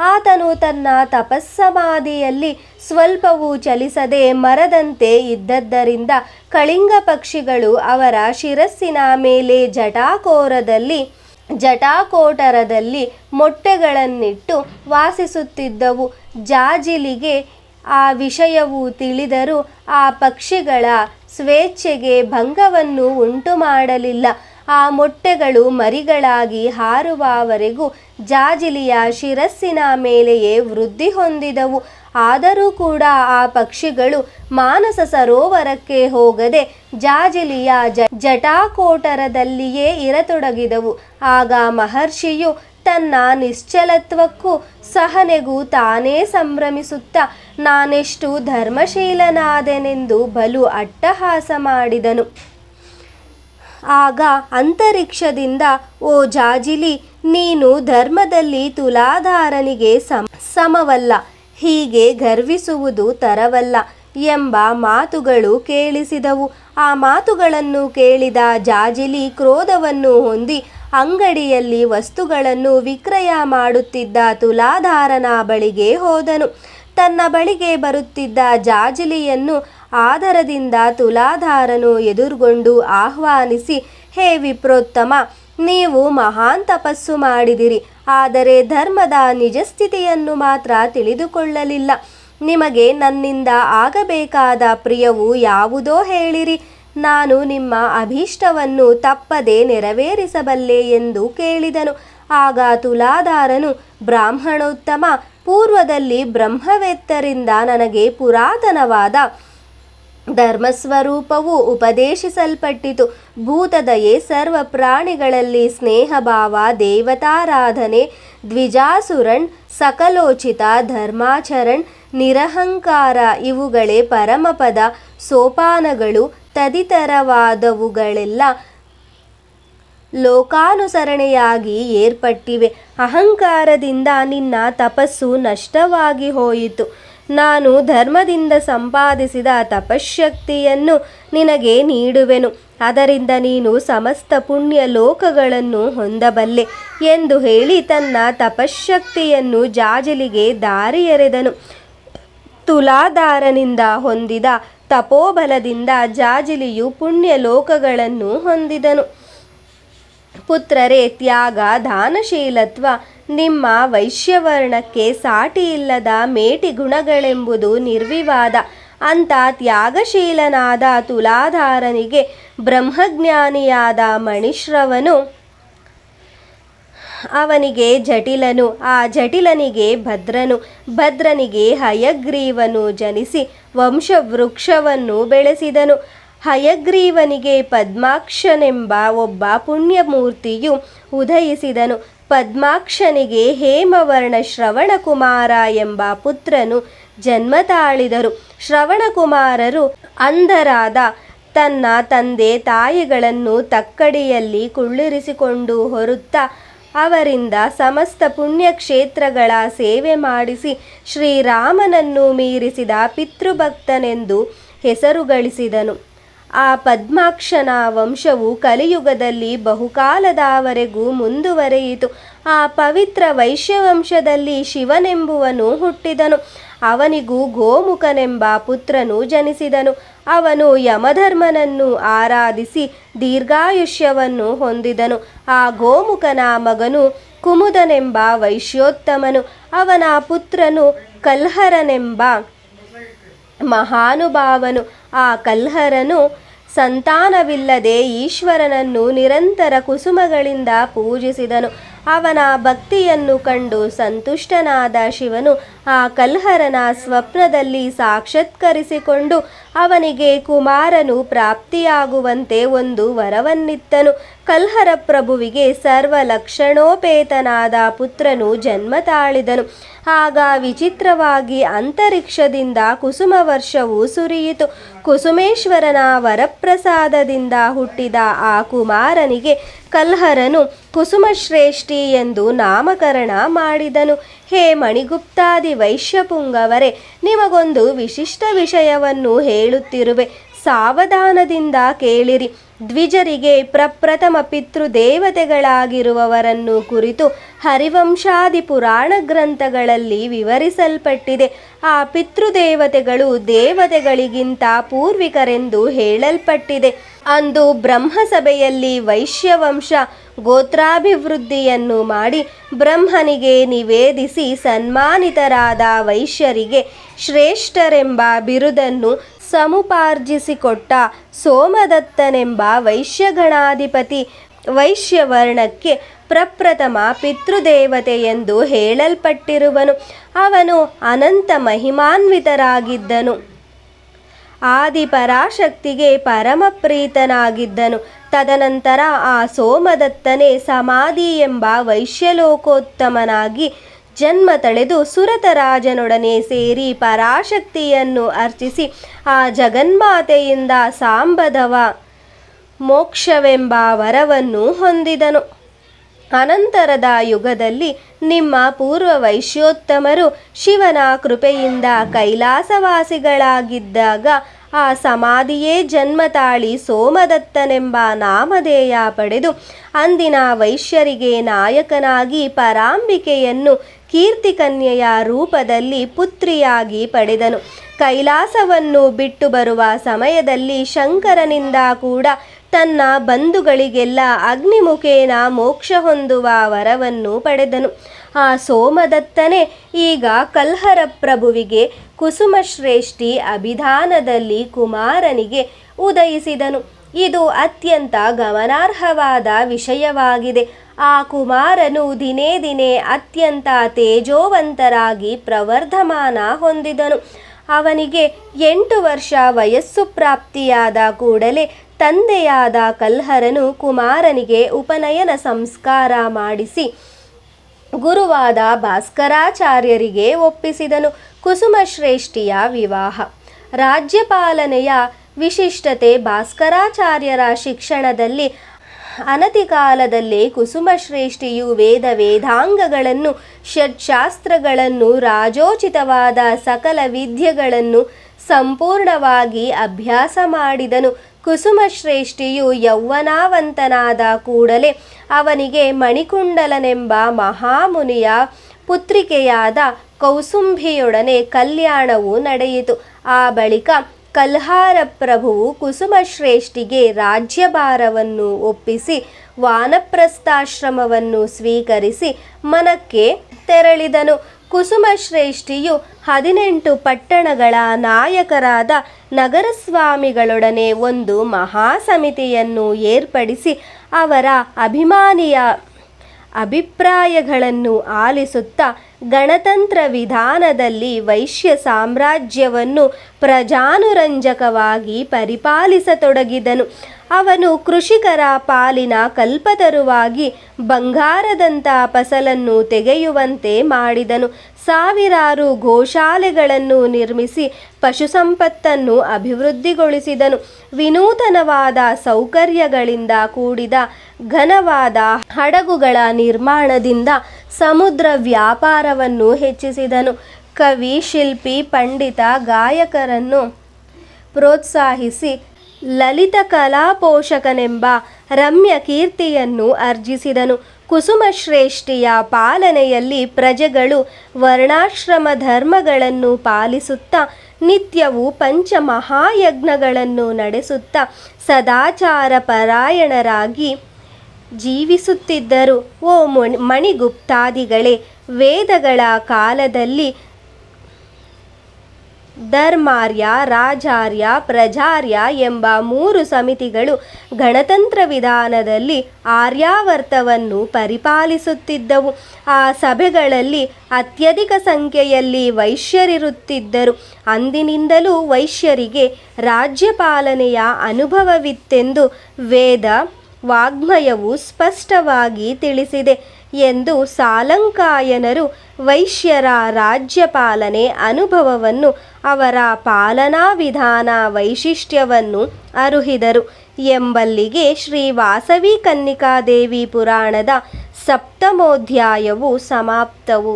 ಆತನು ತನ್ನ ತಪಸ್ಸಮಾಧಿಯಲ್ಲಿ ಸ್ವಲ್ಪವೂ ಚಲಿಸದೆ ಮರದಂತೆ ಇದ್ದದ್ದರಿಂದ ಕಳಿಂಗ ಪಕ್ಷಿಗಳು ಅವರ ಶಿರಸ್ಸಿನ ಮೇಲೆ ಜಟಾಕೋಟರದಲ್ಲಿ ಮೊಟ್ಟೆಗಳನ್ನಿಟ್ಟು ವಾಸಿಸುತ್ತಿದ್ದವು. ಜಾಜಿಲಿಗೆ ಆ ವಿಷಯವು ತಿಳಿದರೂ ಆ ಪಕ್ಷಿಗಳ ಸ್ವೇಚ್ಛೆಗೆ ಭಂಗವನ್ನು ಉಂಟು ಮಾಡಲಿಲ್ಲ. ಆ ಮೊಟ್ಟೆಗಳು ಮರಿಗಳಾಗಿ ಹಾರುವವರೆಗೂ ಜಾಜಿಲಿಯ ಶಿರಸ್ಸಿನ ಮೇಲೆಯೇ ವೃದ್ಧಿ ಹೊಂದಿದವು. ಆದರೂ ಕೂಡ ಆ ಪಕ್ಷಿಗಳು ಮಾನಸ ಸರೋವರಕ್ಕೆ ಹೋಗದೆ ಜಾಜಿಲಿಯ ಜಟಾಕೋಟರದಲ್ಲಿಯೇ ಇರತೊಡಗಿದವು. ಆಗ ಮಹರ್ಷಿಯು ತನ್ನ ನಿಶ್ಚಲತ್ವಕ್ಕೂ ಸಹನೆಗೂ ತಾನೇ ಸಂಭ್ರಮಿಸುತ್ತಾ ನಾನೆಷ್ಟು ಧರ್ಮಶೀಲನಾದೆನೆಂದು ಬಲು ಅಟ್ಟಹಾಸ ಮಾಡಿದನು. ಆಗ ಅಂತರಿಕ್ಷದಿಂದ, ಓ ಜಾಜಿಲಿ, ನೀನು ಧರ್ಮದಲ್ಲಿ ತುಲಾಧಾರನಿಗೆ ಸಮವಲ್ಲ, ಹೀಗೆ ಗರ್ವಿಸುವುದು ತರವಲ್ಲ ಎಂಬ ಮಾತುಗಳು ಕೇಳಿಸಿದವು. ಆ ಮಾತುಗಳನ್ನು ಕೇಳಿದ ಜಾಜಿಲಿ ಕ್ರೋಧವನ್ನು ಹೊಂದಿ ಅಂಗಡಿಯಲ್ಲಿ ವಸ್ತುಗಳನ್ನು ವಿಕ್ರಯ ಮಾಡುತ್ತಿದ್ದ ತುಲಾಧಾರನ ಬಳಿಗೆ ಹೋದನು. ತನ್ನ ಬಳಿಗೆ ಬರುತ್ತಿದ್ದ ಜಾಜಿಲಿಯನ್ನು ಆದರದಿಂದ ತುಲಾಧಾರನು ಎದುರುಗೊಂಡು ಆಹ್ವಾನಿಸಿ, ಹೇ ವಿಪ್ರೋತ್ತಮ, ನೀವು ಮಹಾನ್ ತಪಸ್ಸು ಮಾಡಿದಿರಿ, ಆದರೆ ಧರ್ಮದ ನಿಜಸ್ಥಿತಿಯನ್ನು ಮಾತ್ರ ತಿಳಿದುಕೊಳ್ಳಲಿಲ್ಲ. ನಿಮಗೆ ನನ್ನಿಂದ ಆಗಬೇಕಾದ ಪ್ರಿಯವು ಯಾವುದೋ ಹೇಳಿರಿ, ನಾನು ನಿಮ್ಮ ಅಭೀಷ್ಟವನ್ನು ತಪ್ಪದೆ ನೆರವೇರಿಸಬಲ್ಲೆ ಎಂದು ಕೇಳಿದನು. ಆಗ ತುಲಾಧಾರನು, ಬ್ರಾಹ್ಮಣೋತ್ತಮ, ಪೂರ್ವದಲ್ಲಿ ಬ್ರಹ್ಮವೇತ್ತರಿಂದ ನನಗೆ ಪುರಾತನವಾದ ಧರ್ಮಸ್ವರೂಪವು ಉಪದೇಶಿಸಲ್ಪಟ್ಟಿತು. ಭೂತದಯೆ, ಸರ್ವ ಪ್ರಾಣಿಗಳಲ್ಲಿ ಸ್ನೇಹಭಾವ, ದೇವತಾರಾಧನೆ, ದ್ವಿಜಾಸುರನ್, ಸಕಲೋಚಿತ, ಧರ್ಮಾಚರಣ್, ನಿರಹಂಕಾರ ಇವುಗಳೇ ಪರಮಪದ ಸೋಪಾನಗಳು. ತದಿತರವಾದವುಗಳೆಲ್ಲ ಲೋಕಾನುಸರಣೆಯಾಗಿ ಏರ್ಪಟ್ಟಿವೆ. ಅಹಂಕಾರದಿಂದ ನಿನ್ನ ತಪಸ್ಸು ನಷ್ಟವಾಗಿ ಹೋಯಿತು. ನಾನು ಧರ್ಮದಿಂದ ಸಂಪಾದಿಸಿದ ತಪಶ್ಶಕ್ತಿಯನ್ನು ನಿನಗೆ ನೀಡುವೆನು. ಅದರಿಂದ ನೀನು ಸಮಸ್ತ ಪುಣ್ಯ ಲೋಕಗಳನ್ನು ಹೊಂದಬಲ್ಲೆ ಎಂದು ಹೇಳಿ ತನ್ನ ತಪಶ್ಶಕ್ತಿಯನ್ನು ಜಾಜಲಿಗೆ ದಾರಿ ಎರೆದನು. ತುಲಾಧಾರನಿಂದ ಹೊಂದಿದ ತಪೋಬಲದಿಂದ ಜಾಜಲಿಯು ಪುಣ್ಯ ಲೋಕಗಳನ್ನು ಹೊಂದಿದನು. ಪುತ್ರರೇ, ತ್ಯಾಗ ದಾನಶೀಲತ್ವ ನಿಮ್ಮ ವೈಶ್ಯವರ್ಣಕ್ಕೆ ಸಾಟಿಯಿಲ್ಲದ ಮೇಟಿ ಗುಣಗಳೆಂಬುದು ನಿರ್ವಿವಾದ. ಅಂತ ತ್ಯಾಗಶೀಲನಾದ ತುಲಾಧಾರನಿಗೆ ಬ್ರಹ್ಮಜ್ಞಾನಿಯಾದ ಮಣಿಶ್ರವನು, ಅವನಿಗೆ ಜಟಿಲನು, ಆ ಜಟಿಲನಿಗೆ ಭದ್ರನು, ಭದ್ರನಿಗೆ ಹಯಗ್ರೀವನು ಜನಿಸಿ ವಂಶವೃಕ್ಷವನ್ನು ಬೆಳೆಸಿದನು. ಹಯಗ್ರೀವನಿಗೆ ಪದ್ಮಾಕ್ಷನೆಂಬ ಒಬ್ಬ ಪುಣ್ಯಮೂರ್ತಿಯು ಉದಯಿಸಿದನು. ಪದ್ಮಾಕ್ಷನಿಗೆ ಹೇಮವರ್ಣ ಶ್ರವಣಕುಮಾರ ಎಂಬ ಪುತ್ರನು ಜನ್ಮ ತಾಳಿದರು. ಶ್ರವಣಕುಮಾರರು ಅಂಧರಾದ ತನ್ನ ತಂದೆ ತಾಯಿಗಳನ್ನು ತಕ್ಕಡಿಯಲ್ಲಿ ಕುಳ್ಳಿರಿಸಿಕೊಂಡು ಹೊರುತ್ತಾ ಅವರಿಂದ ಸಮಸ್ತ ಪುಣ್ಯಕ್ಷೇತ್ರಗಳ ಸೇವೆ ಮಾಡಿಸಿ ಶ್ರೀರಾಮನನ್ನು ಮೀರಿಸಿದ ಪಿತೃಭಕ್ತನೆಂದು ಹೆಸರು ಗಳಿಸಿದನು. ಆ ಪದ್ಮಾಕ್ಷನ ವಂಶವು ಕಲಿಯುಗದಲ್ಲಿ ಬಹುಕಾಲದವರೆಗೂ ಮುಂದುವರೆಯಿತು. ಆ ಪವಿತ್ರ ವೈಶ್ಯವಂಶದಲ್ಲಿ ಶಿವನೆಂಬುವನು ಹುಟ್ಟಿದನು. ಅವನಿಗೂ ಗೋಮುಖನೆಂಬ ಪುತ್ರನು ಜನಿಸಿದನು. ಅವನು ಯಮಧರ್ಮನನ್ನು ಆರಾಧಿಸಿ ದೀರ್ಘಾಯುಷ್ಯವನ್ನು ಹೊಂದಿದನು. ಆ ಗೋಮುಖನ ಮಗನು ಕುಮುದನೆಂಬ ವೈಶ್ಯೋತ್ತಮನು. ಅವನ ಪುತ್ರನು ಕಲ್ಹರನೆಂಬ ಮಹಾನುಭಾವನು. ಆ ಕಲ್ಹರನು ಸಂತಾನವಿಲ್ಲದೆ ಈಶ್ವರನನ್ನು ನಿರಂತರ ಕುಸುಮಗಳಿಂದ ಪೂಜಿಸಿದನು. ಅವನ ಭಕ್ತಿಯನ್ನು ಕಂಡು ಸಂತುಷ್ಟನಾದ ಶಿವನು ಆ ಕಲ್ಹರನ ಸ್ವಪ್ನದಲ್ಲಿ ಸಾಕ್ಷಾತ್ಕರಿಸಿಕೊಂಡು ಅವನಿಗೆ ಕುಮಾರನು ಪ್ರಾಪ್ತಿಯಾಗುವಂತೆ ಒಂದು ವರವನ್ನಿತ್ತನು. ಕಲ್ಹರ ಪ್ರಭುವಿಗೆ ಸರ್ವಲಕ್ಷಣೋಪೇತನಾದ ಪುತ್ರನು ಜನ್ಮ ತಾಳಿದನು. ಆಗ ವಿಚಿತ್ರವಾಗಿ ಅಂತರಿಕ್ಷದಿಂದ ಕುಸುಮ ವರ್ಷವು ಸುರಿಯಿತು. ಕುಸುಮೇಶ್ವರನ ವರಪ್ರಸಾದದಿಂದ ಹುಟ್ಟಿದ ಆ ಕುಮಾರನಿಗೆ ಕಲ್ಹರನು ಕುಸುಮಶ್ರೇಷ್ಠಿ ಎಂದು ನಾಮಕರಣ ಮಾಡಿದನು. ಹೇ ಮಣಿಗುಪ್ತಾದಿ ವೈಶ್ಯಪುಂಗವರೇ, ನಿಮಗೊಂದು ವಿಶಿಷ್ಟ ವಿಷಯವನ್ನು ಹೇಳುತ್ತಿರುವೆ, ಸಾವಧಾನದಿಂದ ಕೇಳಿರಿ. ದ್ವಿಜರಿಗೆ ಪ್ರಪ್ರಥಮ ಪಿತೃದೇವತೆಗಳಾಗಿರುವವರನ್ನು ಕುರಿತು ಹರಿವಂಶಾದಿ ಪುರಾಣ ಗ್ರಂಥಗಳಲ್ಲಿ ವಿವರಿಸಲ್ಪಟ್ಟಿದೆ. ಆ ಪಿತೃದೇವತೆಗಳು ದೇವತೆಗಳಿಗಿಂತ ಪೂರ್ವಿಕರೆಂದು ಹೇಳಲ್ಪಟ್ಟಿದೆ. ಅಂದು ಬ್ರಹ್ಮಸಭೆಯಲ್ಲಿ ವೈಶ್ಯವಂಶ ಗೋತ್ರಾಭಿವೃದ್ಧಿಯನ್ನು ಮಾಡಿ ಬ್ರಹ್ಮನಿಗೆ ನಿವೇದಿಸಿ ಸನ್ಮಾನಿತರಾದ ವೈಶ್ಯರಿಗೆ ಶ್ರೇಷ್ಠರೆಂಬ ಬಿರುದನ್ನು ಸಮುಪಾರ್ಜಿಸಿಕೊಟ್ಟ ಸೋಮದತ್ತನೆಂಬ ವೈಶ್ಯಗಣಾಧಿಪತಿ ವೈಶ್ಯವರ್ಣಕ್ಕೆ ಪ್ರಪ್ರಥಮ ಪಿತೃದೇವತೆ ಎಂದು ಹೇಳಲ್ಪಟ್ಟಿರುವನು. ಅವನು ಅನಂತ ಮಹಿಮಾನ್ವಿತರಾಗಿದ್ದನು. ಆದಿಪರಾಶಕ್ತಿಗೆ ಪರಮಪ್ರೀತನಾಗಿದ್ದನು. ತದನಂತರ ಆ ಸೋಮದತ್ತನೇ ಸಮಾಧಿ ಎಂಬ ವೈಶ್ಯಲೋಕೋತ್ತಮನಾಗಿ ಜನ್ಮ ತಳೆದು ಸುರತರಾಜನೊಡನೆ ಸೇರಿ ಪರಾಶಕ್ತಿಯನ್ನು ಅರ್ಚಿಸಿ ಆ ಜಗನ್ಮಾತೆಯಿಂದ ಸಾಂಬದವ ಮೋಕ್ಷವೆಂಬ ವರವನ್ನು ಹೊಂದಿದನು. ಅನಂತರದ ಯುಗದಲ್ಲಿ ನಿಮ್ಮ ಪೂರ್ವ ವೈಶ್ಯೋತ್ತಮರು ಶಿವನ ಕೃಪೆಯಿಂದ ಕೈಲಾಸವಾಸಿಗಳಾಗಿದ್ದಾಗ ಆ ಸಮಾಧಿಯೇ ಜನ್ಮ ತಾಳಿ ಸೋಮದತ್ತನೆಂಬ ನಾಮಧೇಯ ಪಡೆದು ಅಂದಿನ ವೈಶ್ಯರಿಗೆ ನಾಯಕನಾಗಿ ಪರಾಂಬಿಕೆಯನ್ನು ಕೀರ್ತಿಕನ್ಯೆಯ ರೂಪದಲ್ಲಿ ಪುತ್ರಿಯಾಗಿ ಪಡೆದನು. ಕೈಲಾಸವನ್ನು ಬಿಟ್ಟು ಬರುವ ಸಮಯದಲ್ಲಿ ಶಂಕರನಿಂದ ಕೂಡ ತನ್ನ ಬಂಧುಗಳಿಗೆಲ್ಲ ಅಗ್ನಿಮುಖೇನ ಮೋಕ್ಷ ಹೊಂದುವ ವರವನ್ನು ಪಡೆದನು. ಆ ಸೋಮದತ್ತನೇ ಈಗ ಕಲ್ಹರ ಪ್ರಭುವಿಗೆ ಕುಸುಮಶ್ರೇಷ್ಠಿ ಅಭಿಧಾನದಲ್ಲಿ ಕುಮಾರನಿಗೆ ಉದಯಿಸಿದನು. ಇದು ಅತ್ಯಂತ ಗಮನಾರ್ಹವಾದ ವಿಷಯವಾಗಿದೆ. ಆ ಕುಮಾರನು ದಿನೇ ದಿನೇ ಅತ್ಯಂತ ತೇಜೋವಂತರಾಗಿ ಪ್ರವರ್ಧಮಾನ ಹೊಂದಿದನು. ಅವನಿಗೆ 8 ವರ್ಷ ವಯಸ್ಸು ಪ್ರಾಪ್ತಿಯಾದ ಕೂಡಲೇ ತಂದೆಯಾದ ಕಲ್ಹರನು ಕುಮಾರನಿಗೆ ಉಪನಯನ ಸಂಸ್ಕಾರ ಮಾಡಿಸಿ ಗುರುವಾದ ಭಾಸ್ಕರಾಚಾರ್ಯರಿಗೆ ಒಪ್ಪಿಸಿದನು. ಕುಸುಮಶ್ರೇಷ್ಠಿಯ ವಿವಾಹ. ರಾಜ್ಯಪಾಲನೆಯ ವಿಶಿಷ್ಟತೆ ಭಾಸ್ಕರಾಚಾರ್ಯರ ಶಿಕ್ಷಣದಲ್ಲಿ ಅನತಿ ಕಾಲದಲ್ಲೇ ಕುಸುಮಶ್ರೇಷ್ಠಿಯು ವೇದಾಂಗಗಳನ್ನು ಷಟ್ಶಾಸ್ತ್ರಗಳನ್ನು ರಾಜೋಚಿತವಾದ ಸಕಲ ವಿದ್ಯೆಗಳನ್ನು ಸಂಪೂರ್ಣವಾಗಿ ಅಭ್ಯಾಸ ಮಾಡಿದನು. ಕುಸುಮಶ್ರೇಷ್ಠಿಯು ಯೌವನಾವಂತನಾದ ಕೂಡಲೇ ಅವನಿಗೆ ಮಣಿಕುಂಡಲನೆಂಬ ಮಹಾಮುನಿಯ ಪುತ್ರಿಕೆಯಾದ ಕೌಸುಂಭಿಯೊಡನೆ ಕಲ್ಯಾಣವು ನಡೆಯಿತು. ಆ ಬಳಿಕ ಕಲ್ಹಾರ ಪ್ರಭುವು ಕುಸುಮಶ್ರೇಷ್ಠಿಗೆ ರಾಜ್ಯಭಾರವನ್ನು ಒಪ್ಪಿಸಿ ವಾನಪ್ರಸ್ಥಾಶ್ರಮವನ್ನು ಸ್ವೀಕರಿಸಿ ಮನಕ್ಕೆ ತೆರಳಿದನು. ಕುಸುಮಶ್ರೇಷ್ಠಿಯು 18 ಪಟ್ಟಣಗಳ ನಾಯಕರಾದ ನಗರಸ್ವಾಮಿಗಳೊಡನೆ ಒಂದು ಮಹಾಸಮಿತಿಯನ್ನು ಏರ್ಪಡಿಸಿ ಅವರ ಅಭಿಮಾನಿಯ ಅಭಿಪ್ರಾಯಗಳನ್ನು ಆಲಿಸುತ್ತಾ ಗಣತಂತ್ರ ವಿಧಾನದಲ್ಲಿ ವೈಶ್ಯ ಸಾಮ್ರಾಜ್ಯವನ್ನು ಪ್ರಜಾನುರಂಜಕವಾಗಿ ಪರಿಪಾಲಿಸತೊಡಗಿದನು. ಅವನು ಕೃಷಿಕರ ಪಾಲಿನ ಕಲ್ಪತರುವಾಗಿ ಬಂಗಾರದಂಥ ಫಸಲನ್ನು ತೆಗೆಯುವಂತೆ ಮಾಡಿದನು. ಸಾವಿರಾರು ಗೋಶಾಲೆಗಳನ್ನು ನಿರ್ಮಿಸಿ ಪಶುಸಂಪತ್ತನ್ನು ಅಭಿವೃದ್ಧಿಗೊಳಿಸಿದನು. ವಿನೂತನವಾದ ಸೌಕರ್ಯಗಳಿಂದ ಕೂಡಿದ ಘನವಾದ ಹಡಗುಗಳ ನಿರ್ಮಾಣದಿಂದ ಸಮುದ್ರ ವ್ಯಾಪಾರವನ್ನು ಹೆಚ್ಚಿಸಿದನು. ಕವಿ, ಶಿಲ್ಪಿ, ಪಂಡಿತ, ಗಾಯಕರನ್ನು ಪ್ರೋತ್ಸಾಹಿಸಿ ಲಲಿತ ಕಲಾಪೋಷಕನೆಂಬ ರಮ್ಯ ಕೀರ್ತಿಯನ್ನು ಅರ್ಜಿಸಿದನು. ಕುಸುಮಶ್ರೇಷ್ಠಿಯ ಪಾಲನೆಯಲ್ಲಿ ಪ್ರಜೆಗಳು ವರ್ಣಾಶ್ರಮ ಧರ್ಮಗಳನ್ನು ಪಾಲಿಸುತ್ತಾ ನಿತ್ಯವೂ ಪಂಚಮಹಾಯಜ್ಞಗಳನ್ನು ನಡೆಸುತ್ತಾ ಸದಾಚಾರ ಪರಾಯಣರಾಗಿ ಜೀವಿಸುತ್ತಿದ್ದರು. ಓ ಮಣಿಗುಪ್ತಾದಿಗಳೇ, ವೇದಗಳ ಕಾಲದಲ್ಲಿ ಧರ್ಮಾರ್ಯ, ರಾಜಾರ್ಯ, ಪ್ರಜಾರ್ಯ ಎಂಬ 3 ಸಮಿತಿಗಳು ಗಣತಂತ್ರ ವಿಧಾನದಲ್ಲಿ ಆರ್ಯಾವರ್ತವನ್ನು ಪರಿಪಾಲಿಸುತ್ತಿದ್ದವು. ಆ ಸಭೆಗಳಲ್ಲಿ ಅತ್ಯಧಿಕ ಸಂಖ್ಯೆಯಲ್ಲಿ ವೈಶ್ಯರಿರುತ್ತಿದ್ದರು. ಅಂದಿನಿಂದಲೂ ವೈಶ್ಯರಿಗೆ ರಾಜ್ಯಪಾಲನೆಯ ಅನುಭವವಿತ್ತೆಂದು ವೇದ ವಾಗ್ಮಯವು ಸ್ಪಷ್ಟವಾಗಿ ತಿಳಿಸಿದೆ ಎಂದು ಸಾಲಂಕಾಯನರು ವೈಶ್ಯರ ರಾಜ್ಯಪಾಲನೆ ಅನುಭವವನ್ನು, ಅವರ ಪಾಲನಾ ವಿಧಾನ ವೈಶಿಷ್ಟ್ಯವನ್ನು ಅರುಹಿದರು ಎಂಬಲ್ಲಿಗೆ ಶ್ರೀ ವಾಸವಿ ಕನ್ನಿಕಾದೇವಿ ಪುರಾಣದ 7ನೇಧ್ಯಾಯವು ಸಮಾಪ್ತವು.